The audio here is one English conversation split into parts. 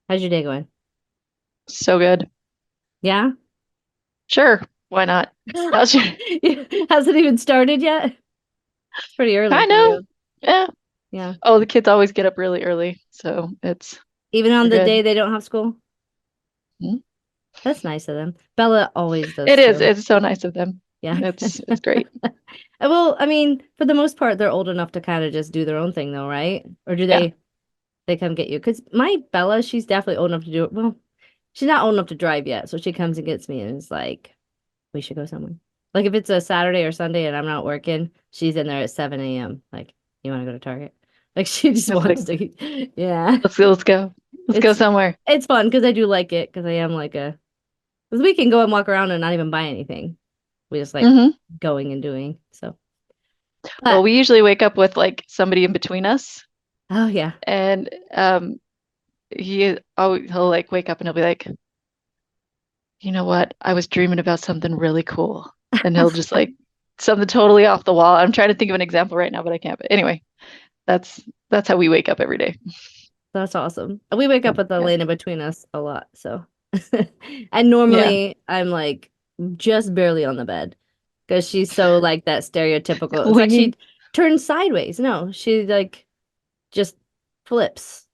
How's your day going? So good. Yeah? Sure. Why not? How's your Has it even started yet? It's pretty early kind for of? you. Yeah. Yeah. Oh, the kids always get up really early, so it's Even on we're the good. day they don't have school? Mhm. That's nice of them. Bella always does It is. too. It's so nice of them. Yeah. It's great. Well, I mean, for the most part, they're old enough to kind of just do their own thing though, right? Or do Yeah. they come get you? Because my Bella, she's definitely old enough to do it. Well, she's not old enough to drive yet, so she comes and gets me and is like, we should go somewhere. Like if it's a Saturday or Sunday and I'm not working, she's in there at 7 a.m. Like, you want to go to Target? Like she just It's like wants to. Yeah. let's go, let's go. Let's go It's somewhere. it's fun because I do like it because I am like a because we can go and walk around and not even buy anything. We just like hmm going and doing. So Well, but we usually wake up with like somebody in between us, oh yeah. and he'll like wake up and he'll be like, you know what? I was dreaming about something really cool, and he'll just like something totally off the wall. I'm trying to think of an example right now, but I can't. But anyway, that's that's how we wake up every day. That's awesome. We wake up with Yeah. Elena between us a lot, so and Yeah. normally I'm like just barely on the bed because she's so like that stereotypical. It's like she Winging. turns sideways. No, she like just flips.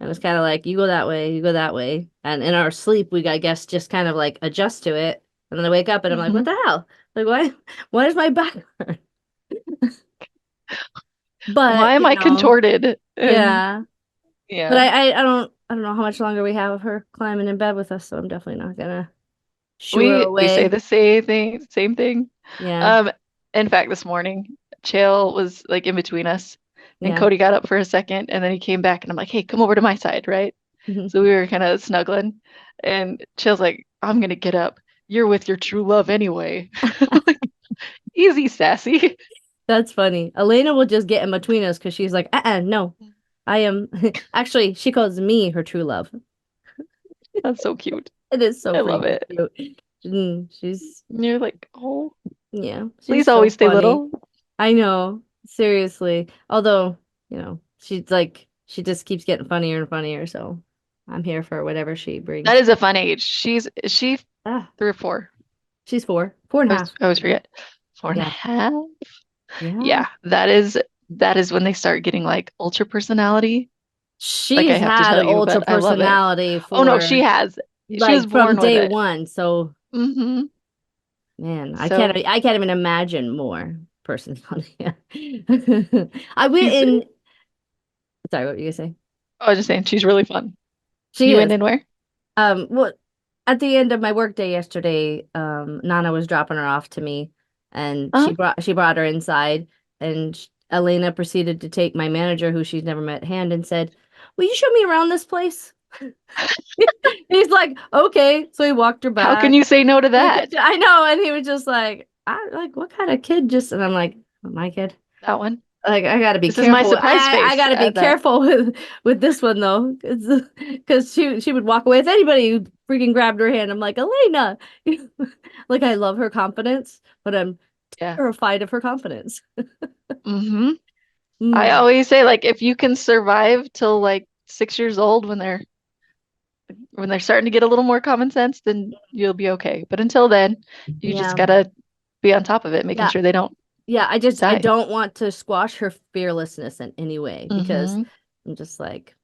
And it's kind of like you go that way, you go that way. And in our sleep, we I guess just kind of like adjust to it. And then I wake up and I'm like, what hmm the hell? Like why does my back hurt? But Why am you I know, contorted? And yeah. But yeah, I don't know how much longer we have of her climbing in bed with us, so I'm definitely not gonna shoo her we say away. the same thing, same thing. Yeah, Um, in fact, this morning, Chael was like in between us, and yeah. Cody got up for a second, and then he came back, and I'm like, "Hey, come over to my side, right?" So we were kind of snuggling, and Chael's like, "I'm gonna get up. You're with your true love anyway." Like, easy, sassy. That's funny. Elena will just get in between us because she's like, no, I am. Actually, she calls me her true love. That's so cute. It is so I love freaking it. cute. She's And you're like, "Oh, yeah, please she's so always stay funny. little." I know, seriously. Although, she's like she just keeps getting funnier and funnier, so I'm here for whatever she That brings. is a fun age. Is she Ah, 3 or 4? she's four and a half. I always forget. Four and a Yeah. half. Yeah. Yeah, that is when they start getting like ultra personality. Like I She's have to had tell you, ultra but I love it. personality Oh no, she for has. She was like from born with day it. one. So hmm man, So I can't even imagine more personality. I went she's. in sorry, what were you gonna say? I was just saying, she's really fun. She You went is. in where? Well, at the end of my workday yesterday, Nana was dropping her off to me, and Uh-huh. she brought her inside, and Elena proceeded to take my manager, who she's never met, hand and said, "Will you show me around this place?" He's like, "Okay," so he walked her How can back you say no to to the that? kitchen. I know, and he was just like, "I like what kind of kid just?" And I'm like, "My kid." That one. Like I gotta be This is my careful. surprise I face gotta be at that. careful with this one though, because she would walk away with anybody who freaking grabbed her hand. I'm like, Elena, like I love her confidence, but I'm Yeah. terrified of her confidence. hmm I Mm, always say like if you can survive till like 6 years old when they're starting to get a little more common sense, then you'll be okay. But until then, you just yeah, gotta be on top of it, making yeah, sure they don't yeah. I die. don't want to squash her fearlessness in any way because hmm I'm just like,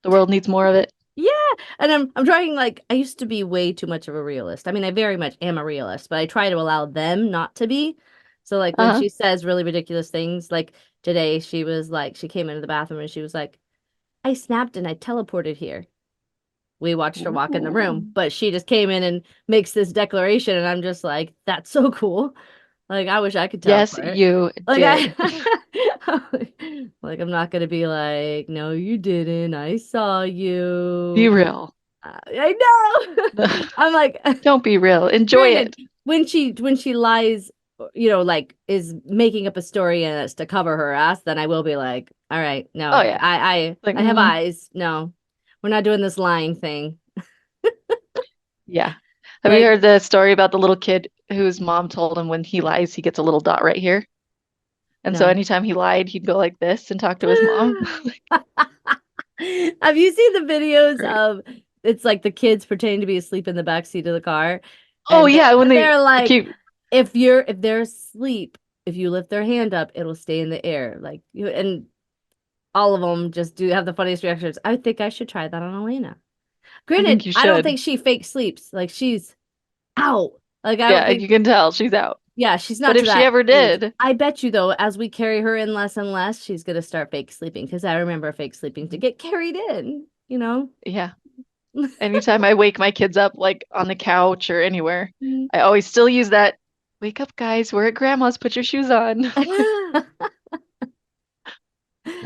The world needs more of it. yeah. And I'm trying like I used to be way too much of a realist. I mean, I very much am a realist, but I try to allow them not to be. So like when Uh-huh. she says really ridiculous things, like today she was like she came into the bathroom and she was like, I snapped and I teleported here. We watched her walk in the room, Ooh. but she just came in and makes this declaration and I'm just like, that's so cool. Like I wish I could Yes, teleport. you Like did. like I'm not gonna be like, no, you didn't. I saw Be you. real. I know. I'm like, Don't be real. Enjoy granted, it. when she lies, like is making up a story and it's to cover her ass, then I will be like, all right, Oh no, yeah. Like, I have eyes. No, we're not doing this lying thing. yeah. Have you Like, heard the story about the little kid whose mom told him when he lies, he gets a little dot right here? And so no. anytime he lied, he'd go like this and talk to his mom. Have you seen the videos Great. of it's like the kids pretending to be asleep in the back seat of the car, Oh and yeah, when they're they like, keep if they're asleep, if you lift their hand up, it'll stay in the air. Like you and all of them just do have the funniest reactions. I think I should try that on Elena. I Granted, think you I don't should. think she fake sleeps. Like she's out. Like I don't Yeah, think you can tell she's out. yeah, she's But not to if she that ever age. did, I bet you though, as we carry her in less and less, she's gonna start fake sleeping because I remember fake sleeping to get carried in, you know? yeah. Anytime I wake my kids up like on the couch or anywhere, I always still use that wake up guys, we're at grandma's, put your shoes on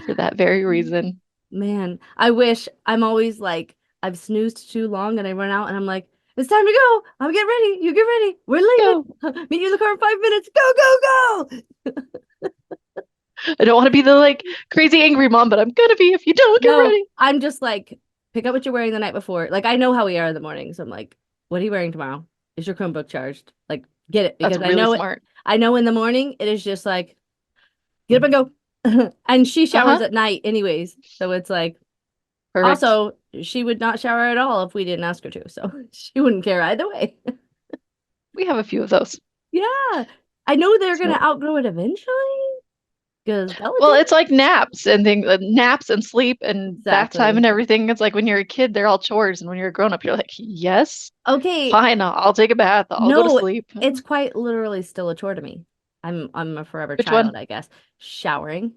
for that very reason. Man, I wish I'm always like I've snoozed too long and I run out and I'm like, it's time to go. I'm get ready. You get ready. We're Go. leaving. Meet you in the car in 5 minutes. Go, go, go. I don't want to be the like crazy angry mom, but I'm gonna be if you don't get No, ready. I'm just like, pick up what you're wearing the night before. Like I know how we are in the morning. So I'm like, what are you wearing tomorrow? Is your Chromebook charged? Like, get it That's because I really know it. smart. I know in the morning it is just like, get up and go. And she showers Uh-huh. at night anyways. So it's like Perfect. also, she would not shower at all if we didn't ask her to, so she wouldn't care either way. We have a few of those. Yeah, I know they're gonna So, outgrow it eventually because Bella well, did. it's like naps and things, naps and sleep and bath time Exactly. and everything. It's like when you're a kid, they're all chores, and when you're a grown up, you're like, yes, Okay, fine, I'll take a bath, I'll go to no, sleep. it's quite literally still a chore to me. I'm a forever Which child, one? I guess. Showering,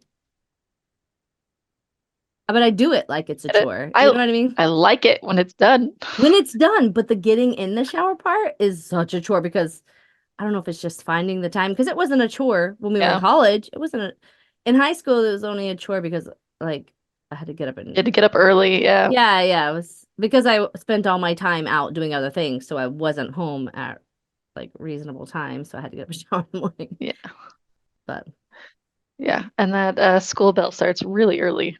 but I do it like it's a Get it? chore. You I know what I mean? I like it when it's done. When it's done, but the getting in the shower part is such a chore because I don't know if it's just finding the time because it wasn't a chore when we were in Yeah, college. It wasn't in high school. It was only a chore because like I had to get up you had and to get up early. Yeah, yeah, it was because I spent all my time out doing other things, so I wasn't home at like reasonable time, so I had to get up and shower in the morning. yeah, But yeah. And that school bell starts really early,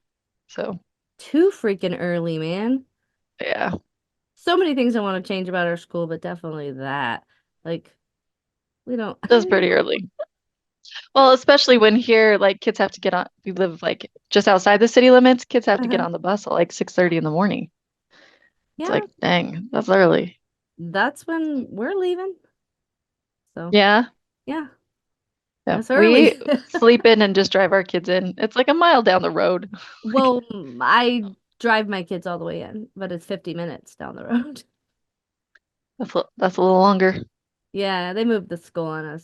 so too freaking early, man. yeah, So many things I want to change about our school, but definitely that. Like we don't. that's pretty early. Well, especially when here, like kids have to get on. We live like just outside the city limits. Kids have to get Uh-huh. on the bus at like 6:30 in the morning. It's Yeah, like, dang, that's early. that's when we're leaving. So Yeah, yeah, yeah. that's We early. sleep in and just drive our kids in. It's like a mile down the road. Well, I drive my kids all the way in, but it's 50 minutes down the road. That's a little longer. Yeah, they moved the school on us.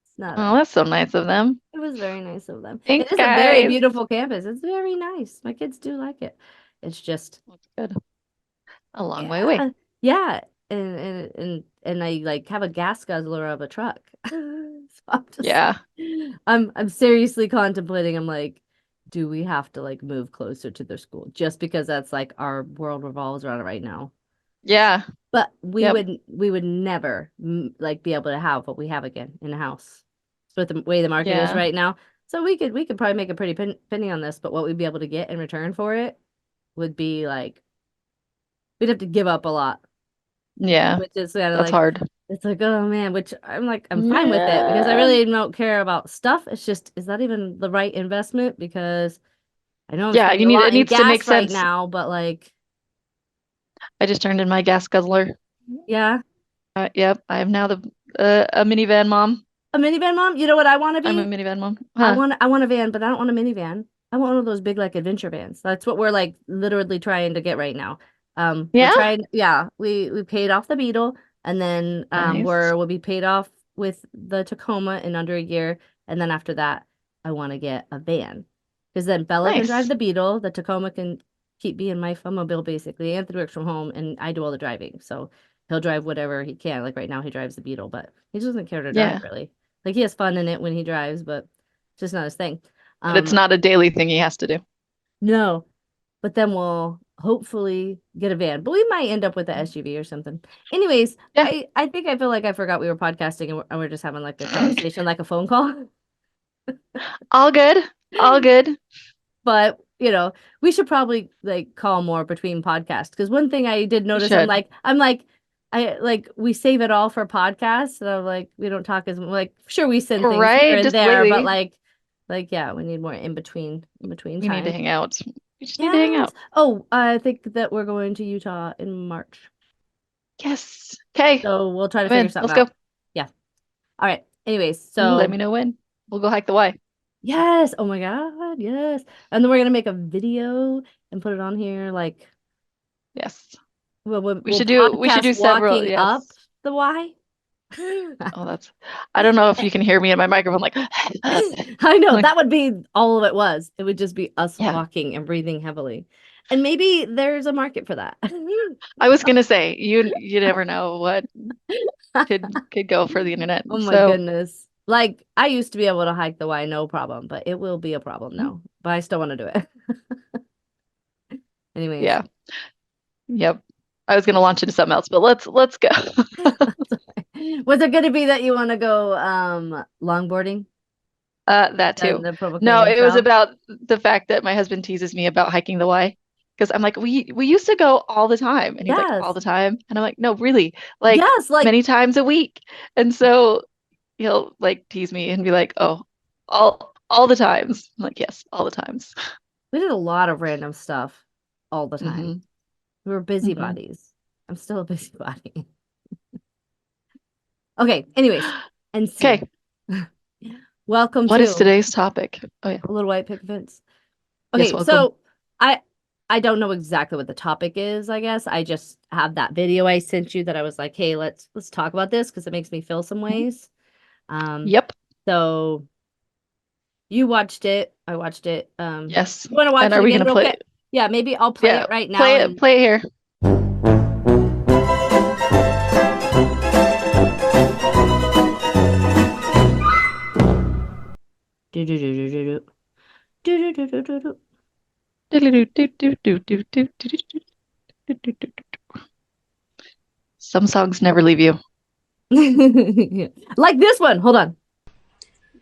It's not Oh, a, that's so nice of them. it was very nice of them. It Thanks, is a very guys. beautiful campus. It's very nice. My kids do like it. It's just, That's good. A long way away. yeah, yeah. And I like have a gas guzzler of a truck. So I'm just Yeah. I'm seriously contemplating. I'm like, do we have to like move closer to their school just because that's like our world revolves around it right now? Yeah. But Yep. we would never like be able to have what we have again in a house. So with the way the market is Yeah. right now. So we could probably make a pretty penny on this, but what we'd be able to get in return for it would be like we'd have to give up a lot, Yeah. which is kind of That's like hard. it's like, oh man, which I'm like I'm fine with it because I Yeah. really don't care about stuff. It's just is that even the right investment? Because I know I'm Yeah, spending you a need it lot in needs to make gas right sense. now, but like I just turned in my gas guzzler. yeah, Yep. I am now the a minivan mom. a minivan mom, you know what I want to I'm a be? minivan mom. Huh. I want a van, but I don't want a minivan. I want one of those big like adventure vans. That's what we're like literally trying to get right now. We're Yeah? trying yeah, we paid off the Beetle and then Nice. we'll be paid off with the Tacoma in under a year and then after that I want to get a van. Because then Bella can drive Nice. the Beetle, the Tacoma can keep being my mobile basically. Anthony works from home and I do all the driving. So he'll drive whatever he can. Like right now he drives the Beetle, but he doesn't care to drive Yeah. really. Like he has fun in it when he drives, but it's just not his thing. But it's Um, not a daily thing he has to do. no, but then we'll hopefully get a van. But we might end up with a SUV or something. Anyways, Yeah. I think I feel like I forgot we were podcasting and we're just having like a conversation, like a phone call. All good. All good. But you know, we should probably like call more between podcasts because one thing I did We notice, should. I'm like. I like we save it all for podcasts, and I'm like we don't talk as like sure we send things here Right. and Just there, but lately, like yeah, we need more in between we need to time. hang out. We just need to hang Yes. out. Oh, I think that we're going to Utah in March. Yes. Okay. So we'll try to I'm figure in. something Let's go. out. Yeah. All right. Anyways, Let so me know when. We'll go hike the Y. yes. Oh my God. Yes. And then we're gonna make a video and put it on here. Like Yes. we'll We should podcast do several. walking up Yes. the Y. Oh, that's I don't know if you can hear me in my microphone like I know like that would be all of it was. It would just be us yeah. walking and breathing heavily. And maybe there's a market for that. I was gonna say you never know what could go for the internet. Oh my So goodness. Like I used to be able to hike the Y no problem, but it will be a problem now. But I still want to do it. Anyways. yeah. Yep. I was gonna launch into something else, but let's go. Was it going to be that you want to go longboarding That on too. the Provo No, Canyon it was Trail? about the fact that my husband teases me about hiking the Y. Because I'm like, we used to go all the time. And he's like, all Yes. the time. And I'm like, no, really, like Yes, like many times a week. And so he'll like tease me and be like, oh, all the times. I'm like, yes, all the times. we did a lot of random stuff all the time. Hmm. We were Hmm. busybodies. I'm still a busybody. Okay, anyways, and Okay, scene. Welcome what is to today's topic? Oh yeah. a little white picket fence. Yes, Okay, welcome. so I I don't know exactly what the topic is, I guess. I just have that video I sent you that I was like, "Hey, let's talk about this because it makes me feel some Mhm. ways." Um Yep. so you watched it, I watched it. Yes. You want to watch And it are we again gonna real play? quick? Yeah, maybe I'll play Yeah, it right now and play it here. do do do do do do do do do do Some songs never leave you. do. Like this one. Hold on.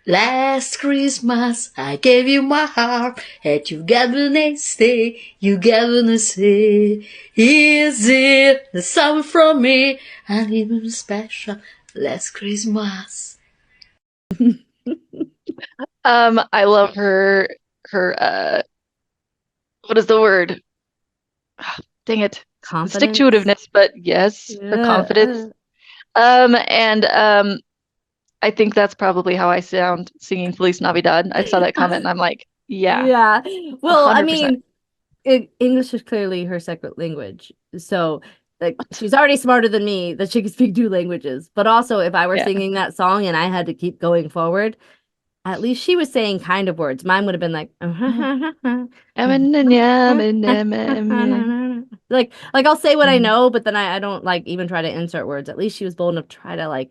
Last Christmas I gave you my heart, and you got the next day, you got to say, is it the summer from me? And even special last Christmas. I love her what is the word? Dang it. Stick to Confidence. itiveness, but yes, her confidence. Yeah. And I think that's probably how I sound singing Feliz Navidad. I saw that comment and I'm like, yeah, Yeah. Well, I 100%. mean, English is clearly her second language. So, like, she's already smarter than me that she can speak two languages. But also, if I were Yeah. singing that song and I had to keep going forward, at least she was saying kind of words. Mine would have been like, like I'll say what I Mhm. know, but then I don't like even try to insert words. At least she was bold enough to try to like.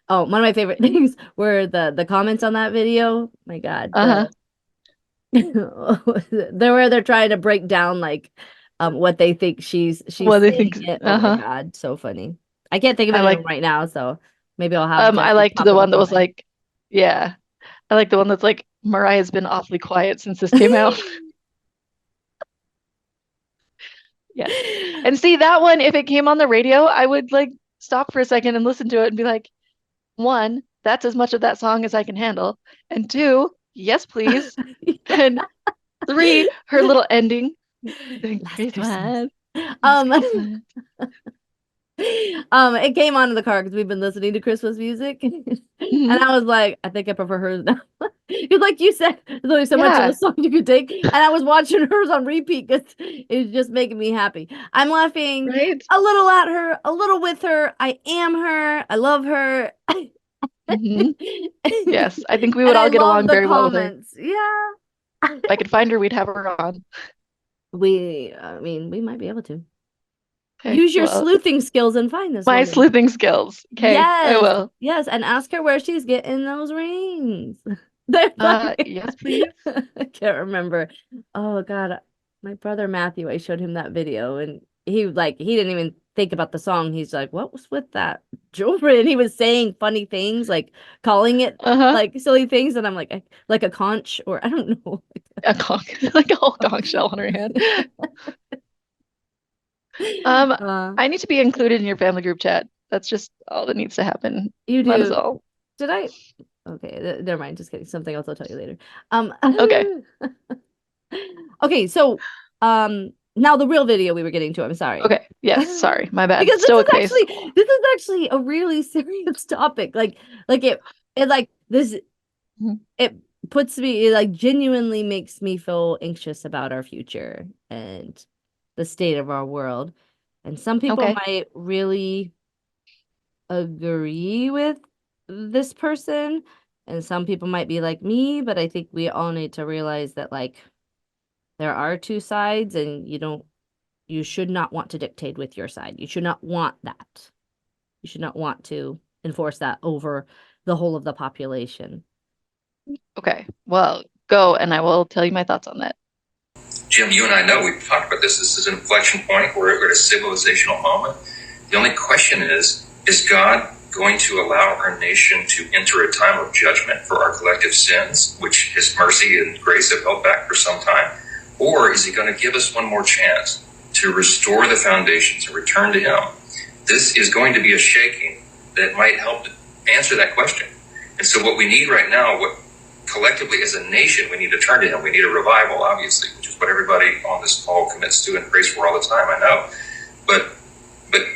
Oh, one of my favorite things were the comments on that video. My God, Uh-huh. they're where they're trying to break down like what they think she's What they saying think. it. Oh my Uh-huh. God, so funny. I can't think of I any of them like right now, so maybe I'll have I Jesse liked pop the them one up that on was there. like, yeah. I like the one that's like Mariah's been awfully quiet since this came out. Yes. And see that one, if it came on the radio, I would like stop for a second and listen to it and be like, one, that's as much of that song as I can handle. And two, yes, please. And three, her little ending. Last Christmas. Christmas. Last Um, Christmas. it came on in the car because we've been listening to Christmas music, and Hmm. I was like, I think I prefer hers now. Because, like you said, there's only so much of the Yeah, song you could take, and I was watching hers on repeat because it's just making me happy. I'm laughing right? a little at her, a little with her. I am her. I love her, Hmm. and Yes, I think we would I all get love along the very well with her. comments. Yeah, If I could find her, we'd have her on. I mean, we might be able to Okay, use your well, sleuthing skills and find this my woman. sleuthing skills. Okay, I Yes, will. yes, and ask her where she's getting those rings. They're like, Yes, please. I can't remember. Oh God, my brother Matthew, I showed him that video, and he didn't even think about the song. He's like, "What was with that jewelry?" And he was saying funny things, like calling it Uh-huh. like silly things, and I'm like a conch, or I don't know. A conch, like a whole conch shell on her hand. Um, Uh, I need to be included in your family group chat. That's just all that needs to happen. you That is do. all. Did I? Okay, never mind. Just kidding. Something else I'll tell you later. Okay. Okay, so. now the real video we were getting to, I'm sorry. Okay. Yes. Sorry. My bad. Because Stoic face. this is actually a really serious topic. Like it like this Mhm. it puts me, it like genuinely makes me feel anxious about our future and the state of our world. And some people Okay. might really agree with this person, and some people might be like me, but I think we all need to realize that like there are two sides, and you should not want to dictate with your side. You should not want that. You should not want to enforce that over the whole of the population. Okay. Well, go and I will tell you my thoughts on that. Jim, you and I know we've talked about this. This is an inflection point. We're at a civilizational moment. The only question is God going to allow our nation to enter a time of judgment for our collective sins, which his mercy and grace have held back for some time? Or is he going to give us one more chance to restore the foundations and return to him? This is going to be a shaking that might help to answer that question. And so what we need right now, what collectively as a nation, we need to turn to him. We need a revival, obviously, which is what everybody on this call commits to and prays for all the time, I know. But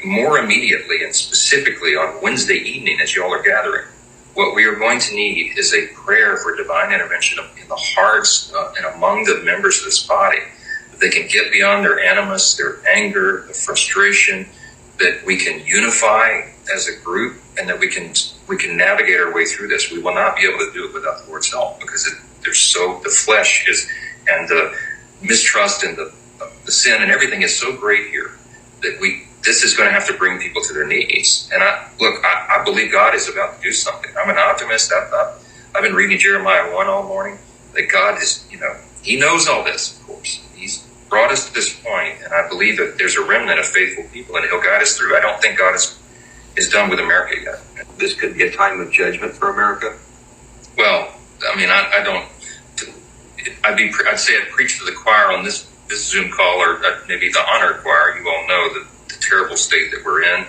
more immediately and specifically on Wednesday evening as y'all are gathering, what we are going to need is a prayer for divine intervention in the hearts and among the members of this body, that they can get beyond their animus, their anger, the frustration, that we can unify as a group, and that we can navigate our way through this. We will not be able to do it without the Lord's help, because the flesh is, and the mistrust and the sin and everything is so great here that this is going to have to bring people to their knees. And I believe God is about to do something. I'm an optimist. I've been reading Jeremiah 1 all morning, that God is, he knows all this, of course. He's brought us to this point, and I believe that there's a remnant of faithful people, and he'll guide us through. I don't think God is done with America yet. This could be a time of judgment for America. Well, I mean, I don't. I'd say I'd preach to the choir on this Zoom call, or maybe the honor choir. You all know the terrible state that we're in.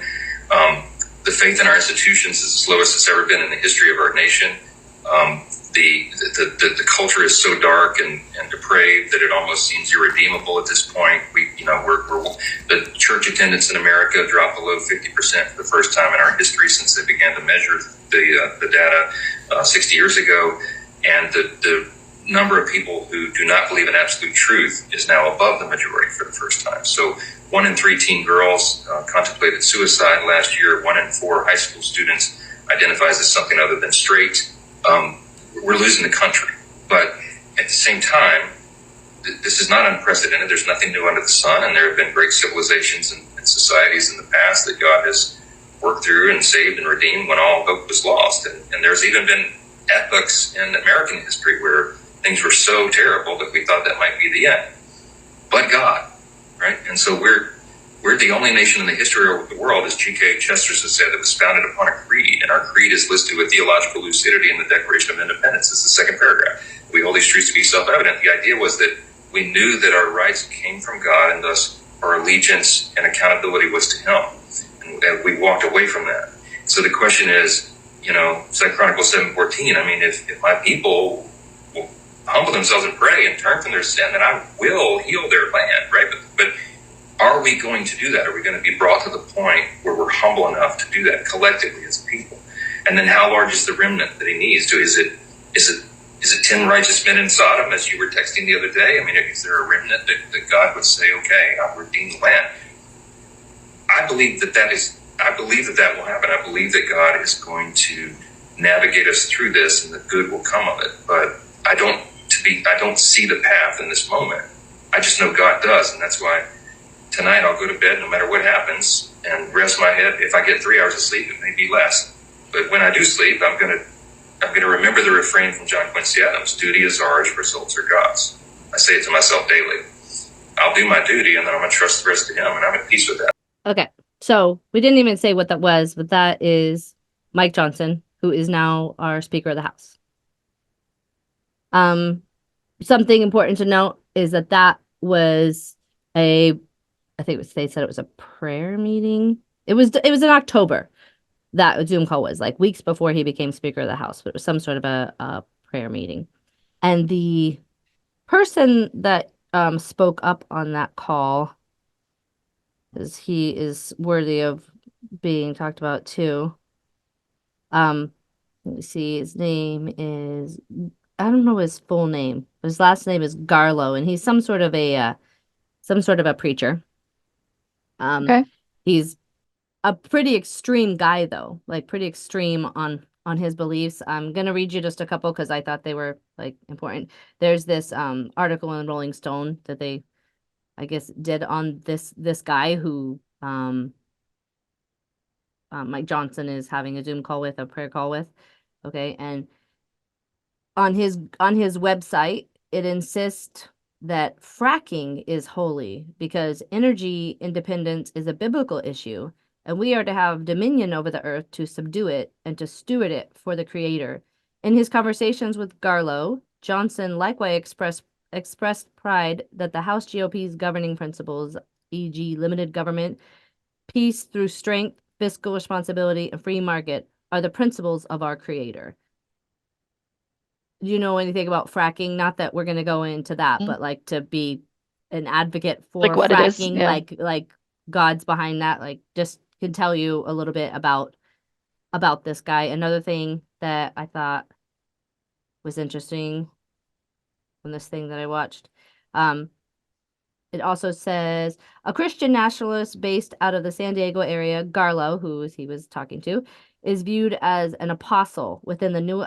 The faith in our institutions is the lowest it's ever been in the history of our nation. The culture is so dark and depraved that it almost seems irredeemable at this point. The church attendance in America dropped below 50% for the first time in our history since they began to measure the data 60 years ago, and the number of people who do not believe in absolute truth is now above the majority for the first time. So 1 in 3 teen girls contemplated suicide last year. 1 in 4 high school students identifies as something other than straight. We're losing the country. But at the same time, this is not unprecedented. There's nothing new under the sun, and there have been great civilizations and societies in the past that God has worked through and saved and redeemed when all hope was lost. And there's even been epochs in American history where things were so terrible that we thought that might be the end. But God, right? And so we're the only nation in the history of the world, as G.K. Chesterton has said, that was founded upon a creed. And our creed is listed with theological lucidity in the Declaration of Independence. It's the second paragraph. We hold these truths to be self-evident. The idea was that we knew that our rights came from God, and thus our allegiance and accountability was to him. And we walked away from that. So the question is, 2 Chronicles 7:14, I mean, if my people will humble themselves and pray and turn from their sin, then I will heal their land, right? But are we going to do that? Are we going to be brought to the point where we're humble enough to do that collectively as a people? And then how large is the remnant that he needs to? Is it 10 righteous men in Sodom, as you were texting the other day? I mean, is there a remnant that God would say, okay, I'll redeem the land? I believe that will happen. I believe that God is going to navigate us through this, and the good will come of it. But I don't see the path in this moment. I just know God does, and that's why tonight I'll go to bed no matter what happens and rest my head. If I get 3 hours of sleep, it may be less. But when I do sleep, I'm gonna remember the refrain from John Quincy Adams: duty is ours, results are God's. I say it to myself daily. I'll do my duty, and then I'm gonna trust the rest of him, and I'm at peace with that. Okay, so we didn't even say what that was, but that is Mike Johnson, who is now our Speaker of the House. Something important to note is that was they said it was a prayer meeting. It was in October, that Zoom call was, like weeks before he became Speaker of the House, but it was some sort of a prayer meeting. And the person that spoke up on that call, because he is worthy of being talked about too. Um, let me see. His name is, I don't know his full name. His last name is Garlow, and he's some sort of a preacher. Um, Okay. he's a pretty extreme guy though, like pretty extreme on his beliefs. I'm gonna read you just a couple because I thought they were like important. There's this article in Rolling Stone that they, I guess, did on this guy who Mike Johnson is having a Zoom call with, a prayer call with. Okay, and on his website, it insists that fracking is holy because energy independence is a biblical issue, and we are to have dominion over the earth to subdue it and to steward it for the Creator. In his conversations with Garlow, Johnson likewise expressed pride that the House GOP's governing principles, e.g., limited government, peace through strength, fiscal responsibility, and free market, are the principles of our Creator. Do you know anything about fracking? Not that we're going to go into that, Mm. but like to be an advocate Like for what it is. fracking, Yeah. like God's behind that. Like, just can tell you a little bit about this guy. Another thing that I thought was interesting from this thing that I watched. Um, it also says a Christian nationalist based out of the San Diego area, Garlow, he was talking to, is viewed as an apostle within the new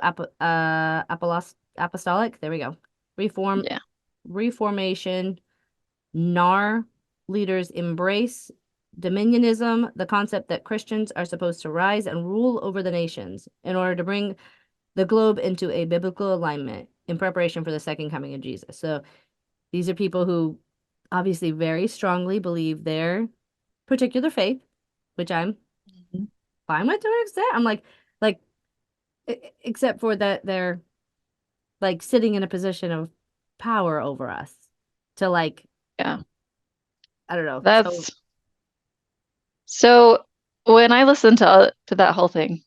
apostolic. There we go. Reform Yeah. Reformation. NAR leaders embrace dominionism, the concept that Christians are supposed to rise and rule over the nations in order to bring the globe into a biblical alignment in preparation for the second coming of Jesus. So these are people who obviously very strongly believe their particular faith, which I'm Mhm. fine with to an extent. I'm like, except for that they're like sitting in a position of power over us to like, Yeah. I don't know. So That's so when I listen to that whole thing,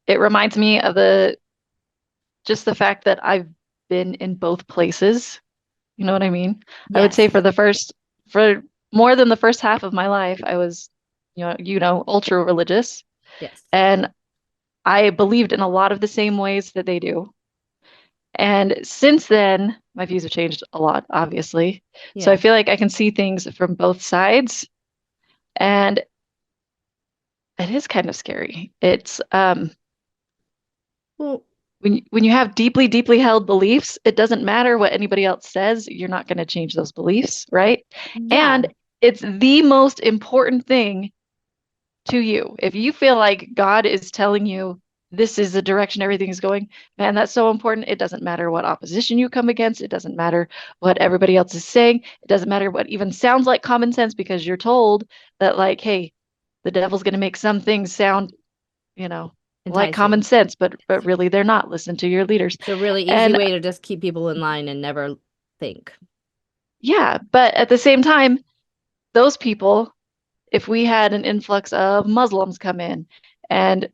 it reminds me of the just the fact that I've been in both places. You know what I mean? I would say yes, for more than the first half of my life, I was, ultra religious, yes, and I believed in a lot of the same ways that they do. And since then, my views have changed a lot, obviously. So I yeah. feel like I can see things from both sides, and it is kind of scary. It's Well, when you have deeply, deeply held beliefs, it doesn't matter what anybody else says, you're not going to change those beliefs, right? yeah, And it's the most important thing to you. If you feel like God is telling you this is the direction everything is going, man, that's so important. It doesn't matter what opposition you come against. It doesn't matter what everybody else is saying. It doesn't matter what even sounds like common sense because you're told that, like, hey, the devil's going to make some things sound, like common enticing. sense, but really they're not. Listen to your leaders. It's a really easy And way to just keep people in line and never think. yeah, but at the same time, those people, if we had an influx of Muslims come in and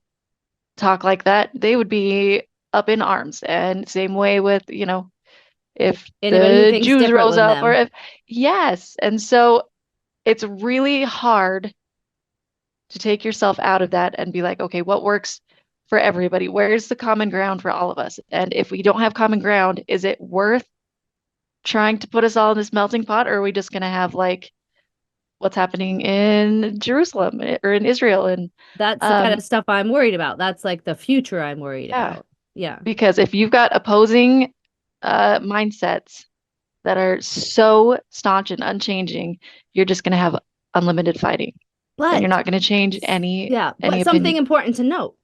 talk like that, they would be up in arms. And same way with, if Anybody who the thinks Jews different rose than up or them. if, yes. And so it's really hard to take yourself out of that and be like, okay, what works for everybody? Where's the common ground for all of us? And if we don't have common ground, is it worth trying to put us all in this melting pot, or are we just going to have like what's happening in Jerusalem or in Israel? And That's the kind um, of stuff I'm worried about. That's like the future I'm worried yeah, about. Yeah. because if you've got opposing mindsets that are so staunch and unchanging, you're just going to have unlimited fighting, and you're But not going to change yeah, any but something opinion. important to note.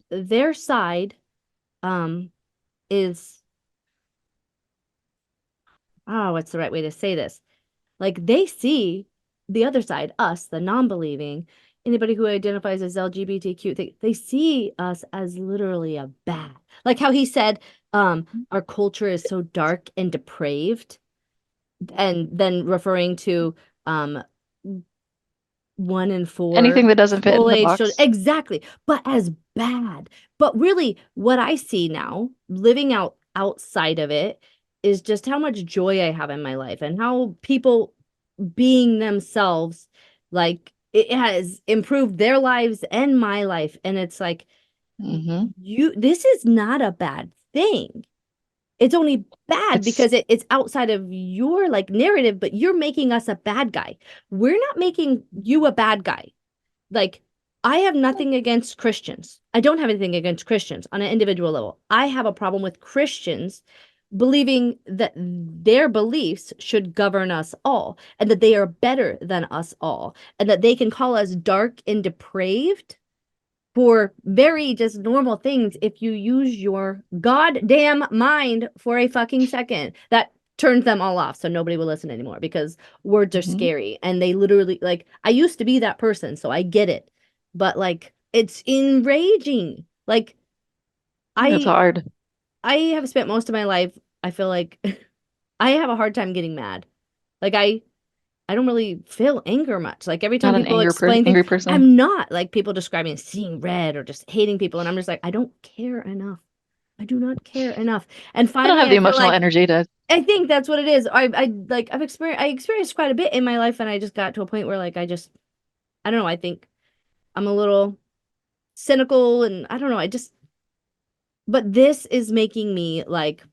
Their side um is, oh, what's the right way to say this? Like they see the other side, us, the non-believing, anybody who identifies as LGBTQ, they see us as literally a bad. Like how he said, our culture is so dark and depraved, and then referring to um 1 in 4 Anything that doesn't fit in full the age children. box. Exactly. But as bad. But really, what I see now, living outside of it, is just how much joy I have in my life and how people being themselves, like it has improved their lives and my life. And it's like, Hmm. this is not a bad thing. It's only bad It's because it's outside of your like narrative, but you're making us a bad guy. We're not making you a bad guy. Like, I have nothing against Christians. I don't have anything against Christians on an individual level. I have a problem with Christians believing that their beliefs should govern us all and that they are better than us all and that they can call us dark and depraved for very just normal things if you use your goddamn mind for a fucking second. That turns them all off so nobody will listen anymore because words are Mhm. scary and they literally like I used to be that person, so I get it. But like it's enraging. Like It's I hard. I have spent most of my life, I feel like I have a hard time getting mad. Like I don't really feel anger much. Like every time Not an people explain things, angry person. I'm not like people describe me as seeing red or just hating people. And I'm just like, I don't care enough. I do not care enough. And I don't finally, have the I feel emotional like energy to. I think that's what it is. I like I experienced quite a bit in my life, and I just got to a point where like I don't know. I think I'm a little cynical, and I don't know. But this is making me like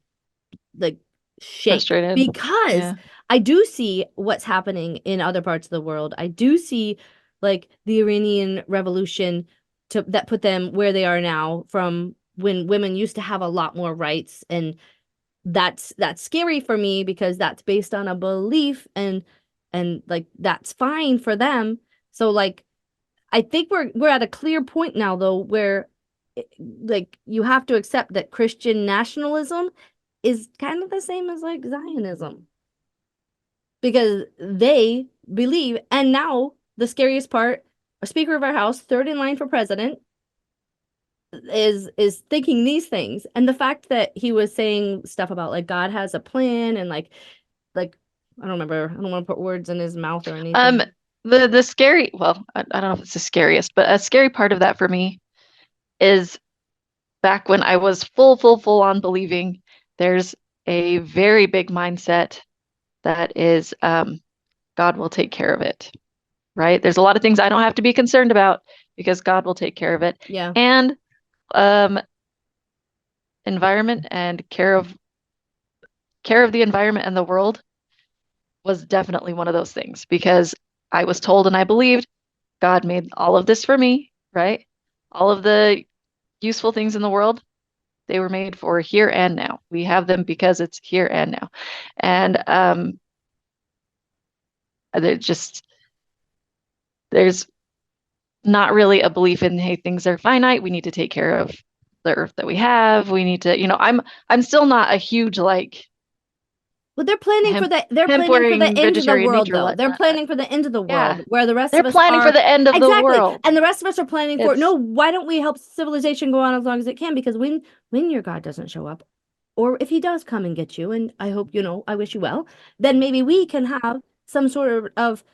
shake Frustrated. because Yeah. I do see what's happening in other parts of the world. I do see like the Iranian Revolution that put them where they are now from when women used to have a lot more rights, and that's scary for me because that's based on a belief, and like that's fine for them. So like I think we're at a clear point now though where like you have to accept that Christian nationalism is kind of the same as like Zionism because they believe, and now the scariest part, a speaker of our house, third in line for president, is thinking these things. And the fact that he was saying stuff about like God has a plan and like I don't remember, I don't want to put words in his mouth or Um, anything. the scary, well, I don't know if it's the scariest, but a scary part of that for me is back when I was full on believing there's a very big mindset that is God will take care of it, right? There's a lot of things I don't have to be concerned about because God will take care of it. Yeah. And um, environment and care of the environment and the world was definitely one of those things because I was told and I believed God made all of this for me, right? All of the useful things in the world, they were made for here and now. We have them because it's here and now. And they're just there's not really a belief in, hey, things are finite. We need to take care of the earth that we have. We need to, I'm still not a huge like Well, they're hemp planning for the wearing end of the vegetarian world nature though. They're whatnot. planning for the end of the Yeah, world where the rest they're of us planning for are the end of the exactly. world. And the rest of us are planning for no, It's why don't we help civilization go on as long as it can? Because when your God doesn't show up, or if he does come and get you, and I hope I wish you well, then maybe we can have some sort of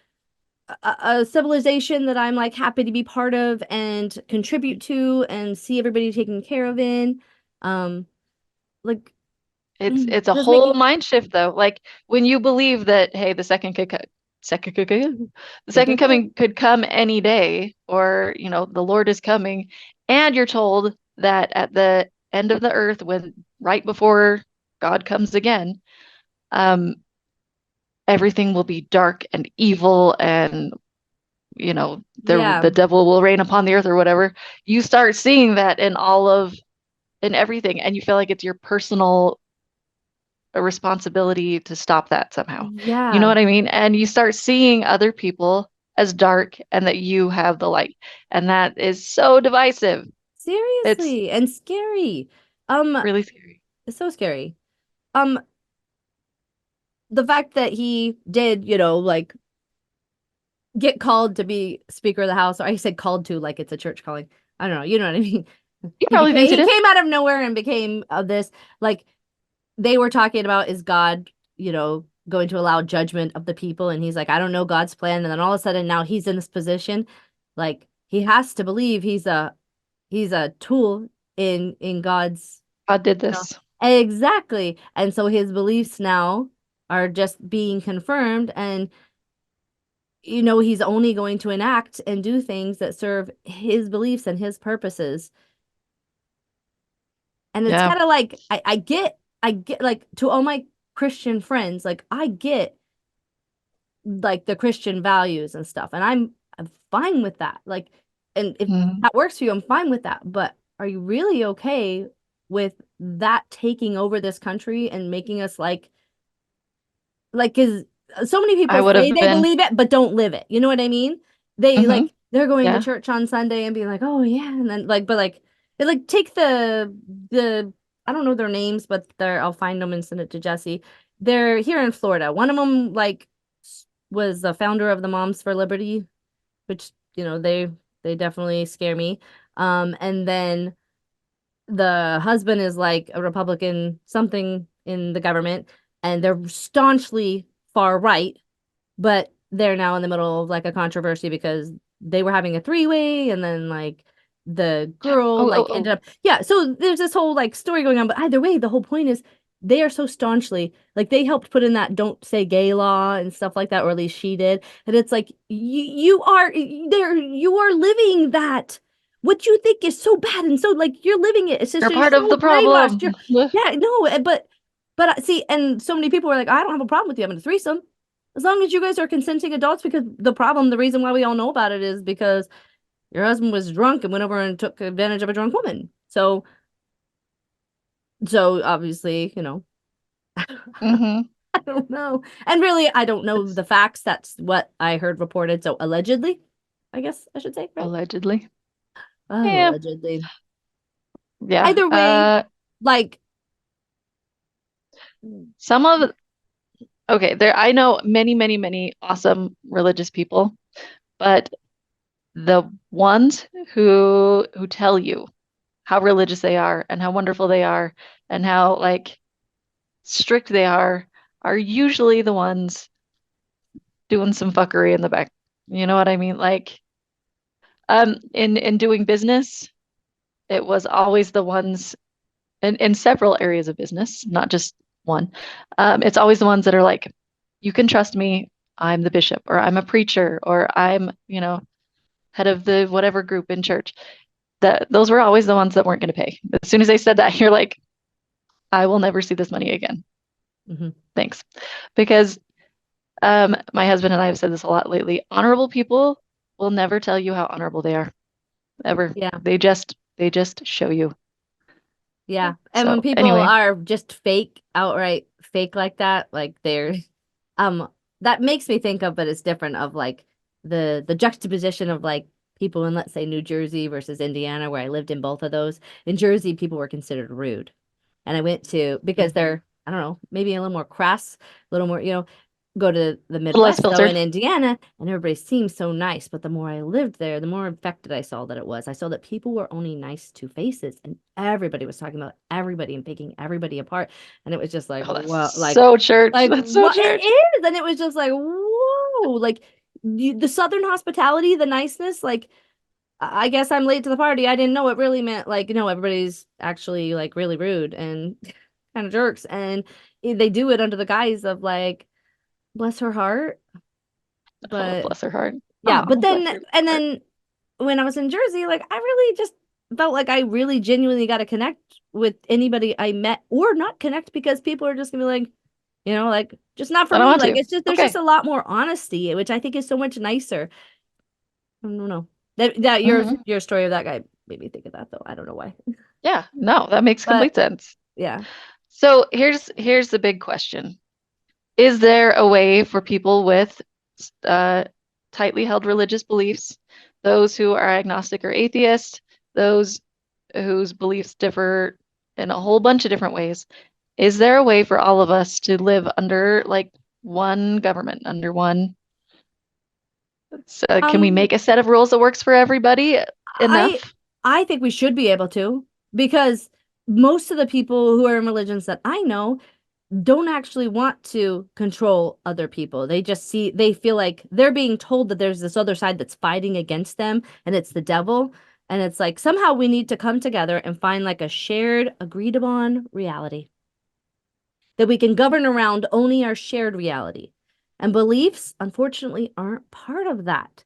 a civilization that I'm like happy to be part of and contribute to and see everybody taken care of in. Um, like it's a does whole making mind shift though. Like when you believe that, hey, the second coming could come any day, or the Lord is coming, and you're told that at the end of the earth, when right before God comes again, um, everything will be dark and evil, and the yeah. devil will reign upon the earth or whatever. You start seeing that in everything, and you feel like it's your personal a responsibility to stop that somehow. You know Yeah. what I mean? And you start seeing other people as dark and that you have the light. And that is so divisive. It's Seriously, and scary. Um, really scary. it's so scary. Um, the fact that he did, like get called to be Speaker of the House, or I said called to like it's a church calling. I don't know, you know what I mean? He probably thinks he He did. came out of nowhere and became this like they were talking about is God, going to allow judgment of the people, and he's like, I don't know God's plan, and then all of a sudden now he's in this position, like he has to believe he's a tool in God's God did you know, this. Exactly. And so his beliefs now are just being confirmed, and he's only going to enact and do things that serve his beliefs and his purposes. And it's Yeah. kind of like I get like, to all my Christian friends, like I get like the Christian values and stuff, and I'm fine with that. Like, and if Mhm. that works for you, I'm fine with that. But are you really okay with that taking over this country and making us like, because so many I people would say have they been. believe it but don't live it, you know what I mean? They Hmm. like, they're going to Yeah. church on Sunday and being like, oh yeah, and then like, but like they like take the I don't know their names, but I'll find them and send it to Jesse. They're here in Florida. One of them like was the founder of the Moms for Liberty, which they definitely scare me. And then the husband is like a Republican something in the government, and they're staunchly far right, but they're now in the middle of like a controversy because they were having a three-way, and then like the girl Oh, oh, like oh. ended up, yeah, so there's this whole like story going on, but either way the whole point is they are so staunchly like, they helped put in that don't say gay law and stuff like that, or at least she did, and it's like you are there, you are living that, what you think is so bad, and so like you're living it. It's just You're you're part of so the brainwashed. problem. You're, yeah, no, but see, and so many people were like, I don't have a problem with you having a threesome as long as you guys are consenting adults, because the reason why we all know about it is because your husband was drunk and went over and took advantage of a drunk woman. So obviously, Hmm. I don't know. And really, I don't know It's the facts. That's what I heard reported. So allegedly, I guess I should say, right? allegedly. Oh, Yeah. allegedly. Yeah. Either way, like, Some of Okay, there I know many, many, many awesome religious people, but the ones who tell you how religious they are and how wonderful they are and how like strict they are usually the ones doing some fuckery in the back. You know what I mean? Like in doing business, it was always the ones in several areas of business, not just one. It's always the ones that are like, you can trust me, I'm the bishop, or I'm a preacher, or I'm, head of the whatever group in church. That those were always the ones that weren't going to pay. As soon as they said that, you're like, I will never see this money again. mhm. Thanks. Because my husband and I have said this a lot lately. Honorable people will never tell you how honorable they are, ever. Yeah. They just show you. Yeah. And So when people anyway, are just fake, outright fake like that, like they're um that makes me think of, but it's different, of like the juxtaposition of like people in, let's say, New Jersey versus Indiana, where I lived in both of those. In Jersey, people were considered rude. And I went to, because they're, I don't know, maybe a little more crass, a little more, go to the a little less Midwest though, in filtered. Indiana, and everybody seems so nice. But the more I lived there, the more affected I saw that it was. I saw that people were only nice to faces, and everybody was talking about everybody and picking everybody apart. And it was just like, Oh, that's well, so church. like That's so what it church. is. And it was just like, whoa, like the Southern hospitality, the niceness, like I guess I'm late to the party. I didn't know it really meant like, everybody's actually like really rude and kind of jerks. And they do it under the guise of like, bless her heart. Oh, But bless her heart. yeah, but Oh, then, bless her and heart. then when I was in Jersey, like I really just felt like I really genuinely got to connect with anybody I met, or not connect, because people are just gonna be like, like, just not for I don't me. want Like to. it's just, there's just Okay. a lot more honesty, which I think is so much nicer. I don't know. That your Hmm. your story of that guy made me think of that though. I don't know why. Yeah, no, that makes But complete sense. yeah. So here's the big question. Is there a way for people with uh, tightly held religious beliefs, those who are agnostic or atheist, those whose beliefs differ in a whole bunch of different ways, is there a way for all of us to live under like one government, under one? So, can we Um, make a set of rules that works for everybody I enough? I think we should be able to, because most of the people who are in religions that I know don't actually want to control other people. They feel like they're being told that there's this other side that's fighting against them, and it's the devil. And it's like somehow we need to come together and find like a shared, agreed upon reality that we can govern around only our shared reality. And beliefs, unfortunately, aren't part of that.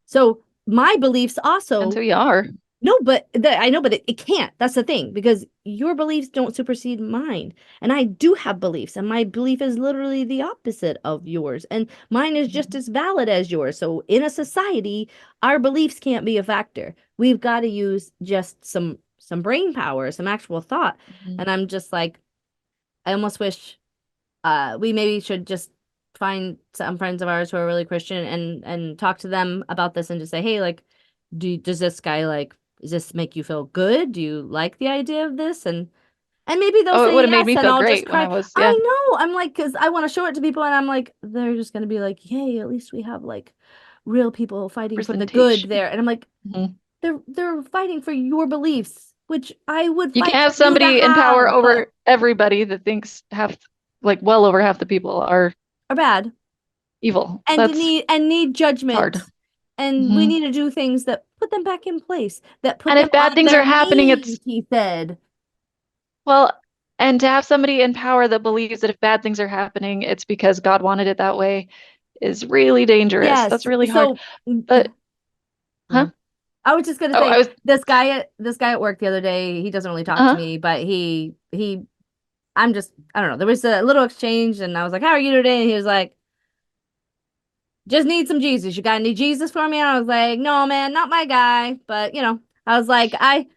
So my beliefs And also so we are. no, but I know, but it can't. That's the thing, because your beliefs don't supersede mine. And I do have beliefs, and my belief is literally the opposite of yours. And mine is just as valid as yours. So in a society, our beliefs can't be a factor. We've got to use just some brain power, some actual thought. Mhm. And I'm just like, I almost wish we maybe should just find some friends of ours who are really Christian and talk to them about this and just say, hey, like, does this guy like does this make you feel good? Do you like the idea of this? And maybe they'll Oh, it would say have made yes, me and feel I'll just great when cry. I was, yeah, I know. I'm like, because I want to show it to people, and I'm like, they're just gonna be like, yay, at least we have like real people fighting for the good presentation. there. And I'm like, Mhm. they're fighting for your beliefs, which I would You can fight for have you to somebody in power have, but over everybody that thinks half, like well over half the people are are bad. evil. And That's need hard. judgment. And we Hmm. need to do things that put them back in place, that put And them if bad on things their are happening, knees, it's, he said. well, and to have somebody in power that believes that if bad things are happening, it's because God wanted it that way is really dangerous. That's Yes. really hard. So, But, huh? yeah. I was just gonna Oh, say I was, this guy at work the other day, he doesn't really talk to uh-huh. me, but I'm just I don't know. There was a little exchange and I was like, "How are you today?" And he was like, just need some Jesus. You got any Jesus for me? And I was like, no, man, not my guy. But I was like, and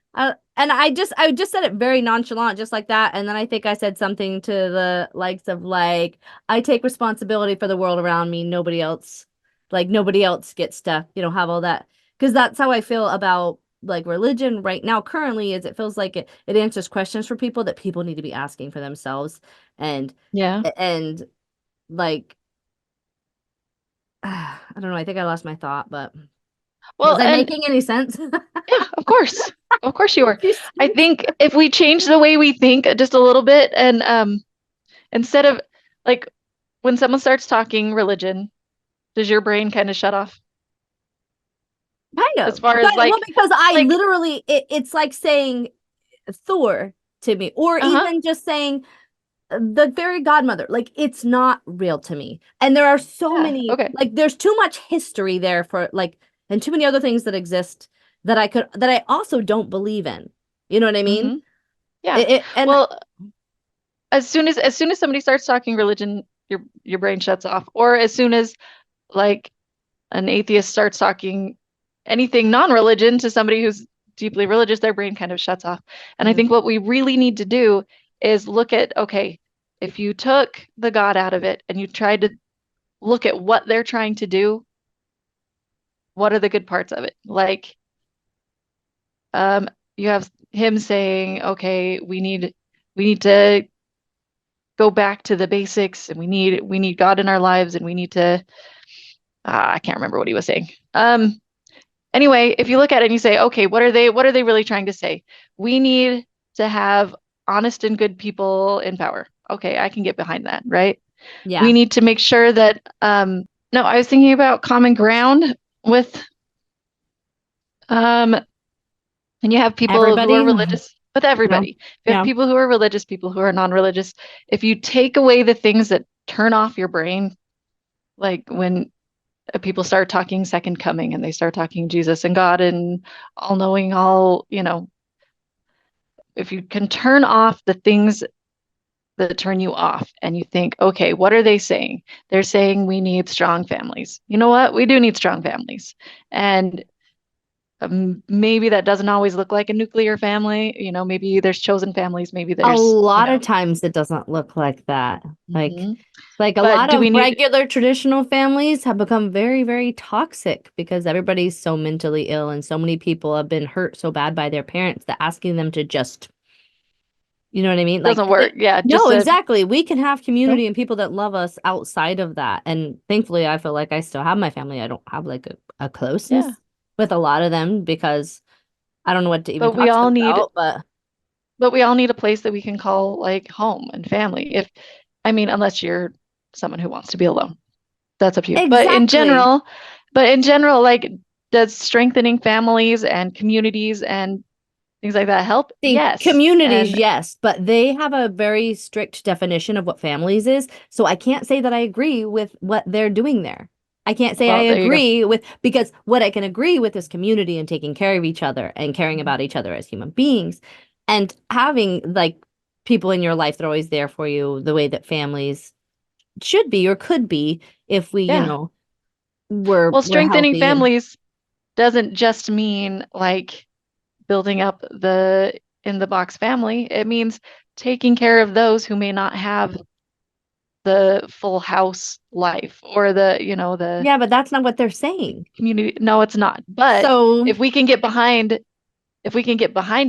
I just said it very nonchalant, just like that. And then I think I said something to the likes of like, I take responsibility for the world around me. Nobody else gets to, have all that. Because that's how I feel about like religion right now currently is it feels like it answers questions for people that people need to be asking for themselves. And Yeah. and like I don't know. I think I lost my thought, but was Well, I and making any sense? yeah, of course. Of course you are. She's- I think if we change the way we think just a little bit and instead of like when someone starts talking religion, does your brain kind of shut off? Kind As of. far as Well, because I like literally, it's like saying Thor to me, or uh-huh. even just saying the fairy godmother. Like, it's not real to me. And there are so Yeah, many, okay. like, there's too much history there for, like, and too many other things that exist that I also don't believe in. You know what I mean? Hmm. Yeah. And Well, as soon as somebody starts talking religion, your brain shuts off. Or as soon as like an atheist starts talking anything non-religion to somebody who's deeply religious, their brain kind of shuts off. And I Mhm. think what we really need to do is look at, okay, if you took the God out of it and you tried to look at what they're trying to do, what are the good parts of it? Like, you have him saying, okay, we need to go back to the basics and we need God in our lives and we need to I can't remember what he was saying. Anyway, if you look at it and you say, okay, what are they really trying to say? We need to have honest and good people in power. Okay, I can get behind that, right? We yeah, need to make sure that no, I was thinking about common ground with um and you have people who are everybody, religious with yeah, everybody. If you have yeah. people who are religious, people who are non-religious, if you take away the things that turn off your brain, like when people start talking second coming and they start talking Jesus and God and all knowing, if you can turn off the things that turn you off and you think, okay, what are they saying? They're saying we need strong families. You know what? We do need strong families. And maybe that doesn't always look like a nuclear family. Maybe there's chosen families, maybe A there's, lot of times it doesn't look like that. mhm. Like a But lot do we of need, regular traditional families have become very, very toxic because everybody's so mentally ill and so many people have been hurt so bad by their parents that asking them to just, you know what I mean? Like, doesn't work. Yeah, no, just a, exactly. We can have no, community and people that love us outside of that. And thankfully, I feel like I still have my family. I don't have like a yeah. closeness with a lot of them because I don't know what to even But we talk to all them need about, but But we all need a place that we can call like home and family. I mean, unless you're someone who wants to be alone, that's up to you. But in exactly. general, like does strengthening families and communities and things like that help? See, Yes. communities, And yes, but they have a very strict definition of what families is. So I can't say that I agree with what they're doing there. I can't say I well, there you go. agree with, because what I can agree with is community and taking care of each other and caring Mhm. about each other as human beings and having like people in your life that are always there for you the way that families should be or could be if we, Yeah. Well, we're strengthening healthy and families doesn't just mean like building up the in the box family. It means taking care of those who may not have the full house life or the yeah, but that's not what they're saying. community. No, it's not. But So if we can get behind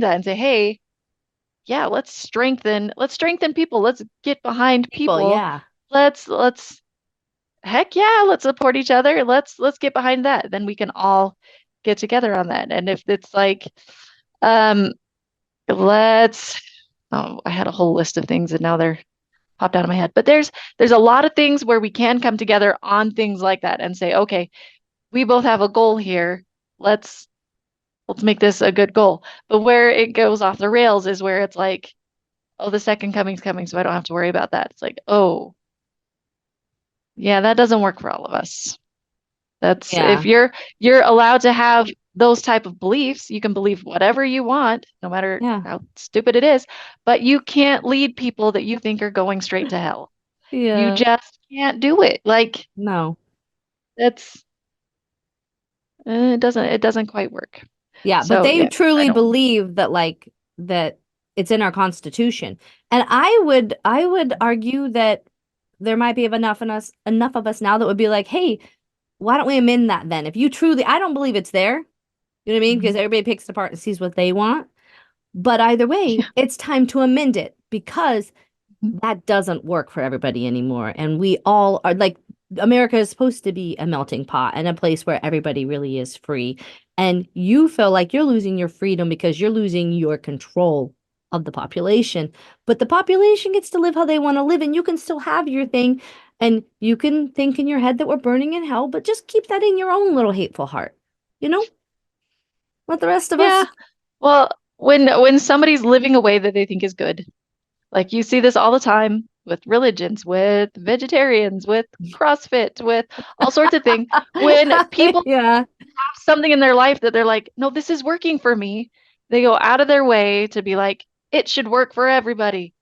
that and say, hey, yeah, let's strengthen people. Let's get behind people, people. yeah. Let's heck yeah, let's support each other. Let's get behind that. Then we can all get together on that. And if it's like, um, let's oh, I had a whole list of things and now they're popped out of my head. But there's a lot of things where we can come together on things like that and say, okay, we both have a goal here. Let's let's make this a good goal. But where it goes off the rails is where it's like, oh, the second coming's coming, so I don't have to worry about that. It's like, oh, yeah, that doesn't work for all of us. That's if Yeah. you're allowed to have those type of beliefs, you can believe whatever you want, no matter Yeah. how stupid it is, but you can't lead people that you think are going straight to hell. You Yeah. just can't do it. Like No. that's it doesn't quite work. Yeah, but So they yeah, I truly don't. believe that that it's in our Constitution. And I would argue that there might be enough of us now that would be like, hey, why don't we amend that then? If you truly, I don't believe it's there. You know what I mean? Because Mhm. everybody picks it apart and sees what they want. But either way, Yeah. it's time to amend it because Mhm. that doesn't work for everybody anymore. And we all are like, America is supposed to be a melting pot and a place where everybody really is free. And you feel like you're losing your freedom because you're losing your control of the population. But the population gets to live how they want to live, and you can still have your thing. And you can think in your head that we're burning in hell, but just keep that in your own little hateful heart. You know, let the rest of Yeah. us. Well, when somebody's living a way that they think is good, like you see this all the time with religions, with vegetarians, with CrossFit, with all sorts of things. When people Yeah. have something in their life that they're like, no, this is working for me, they go out of their way to be like, it should work for everybody.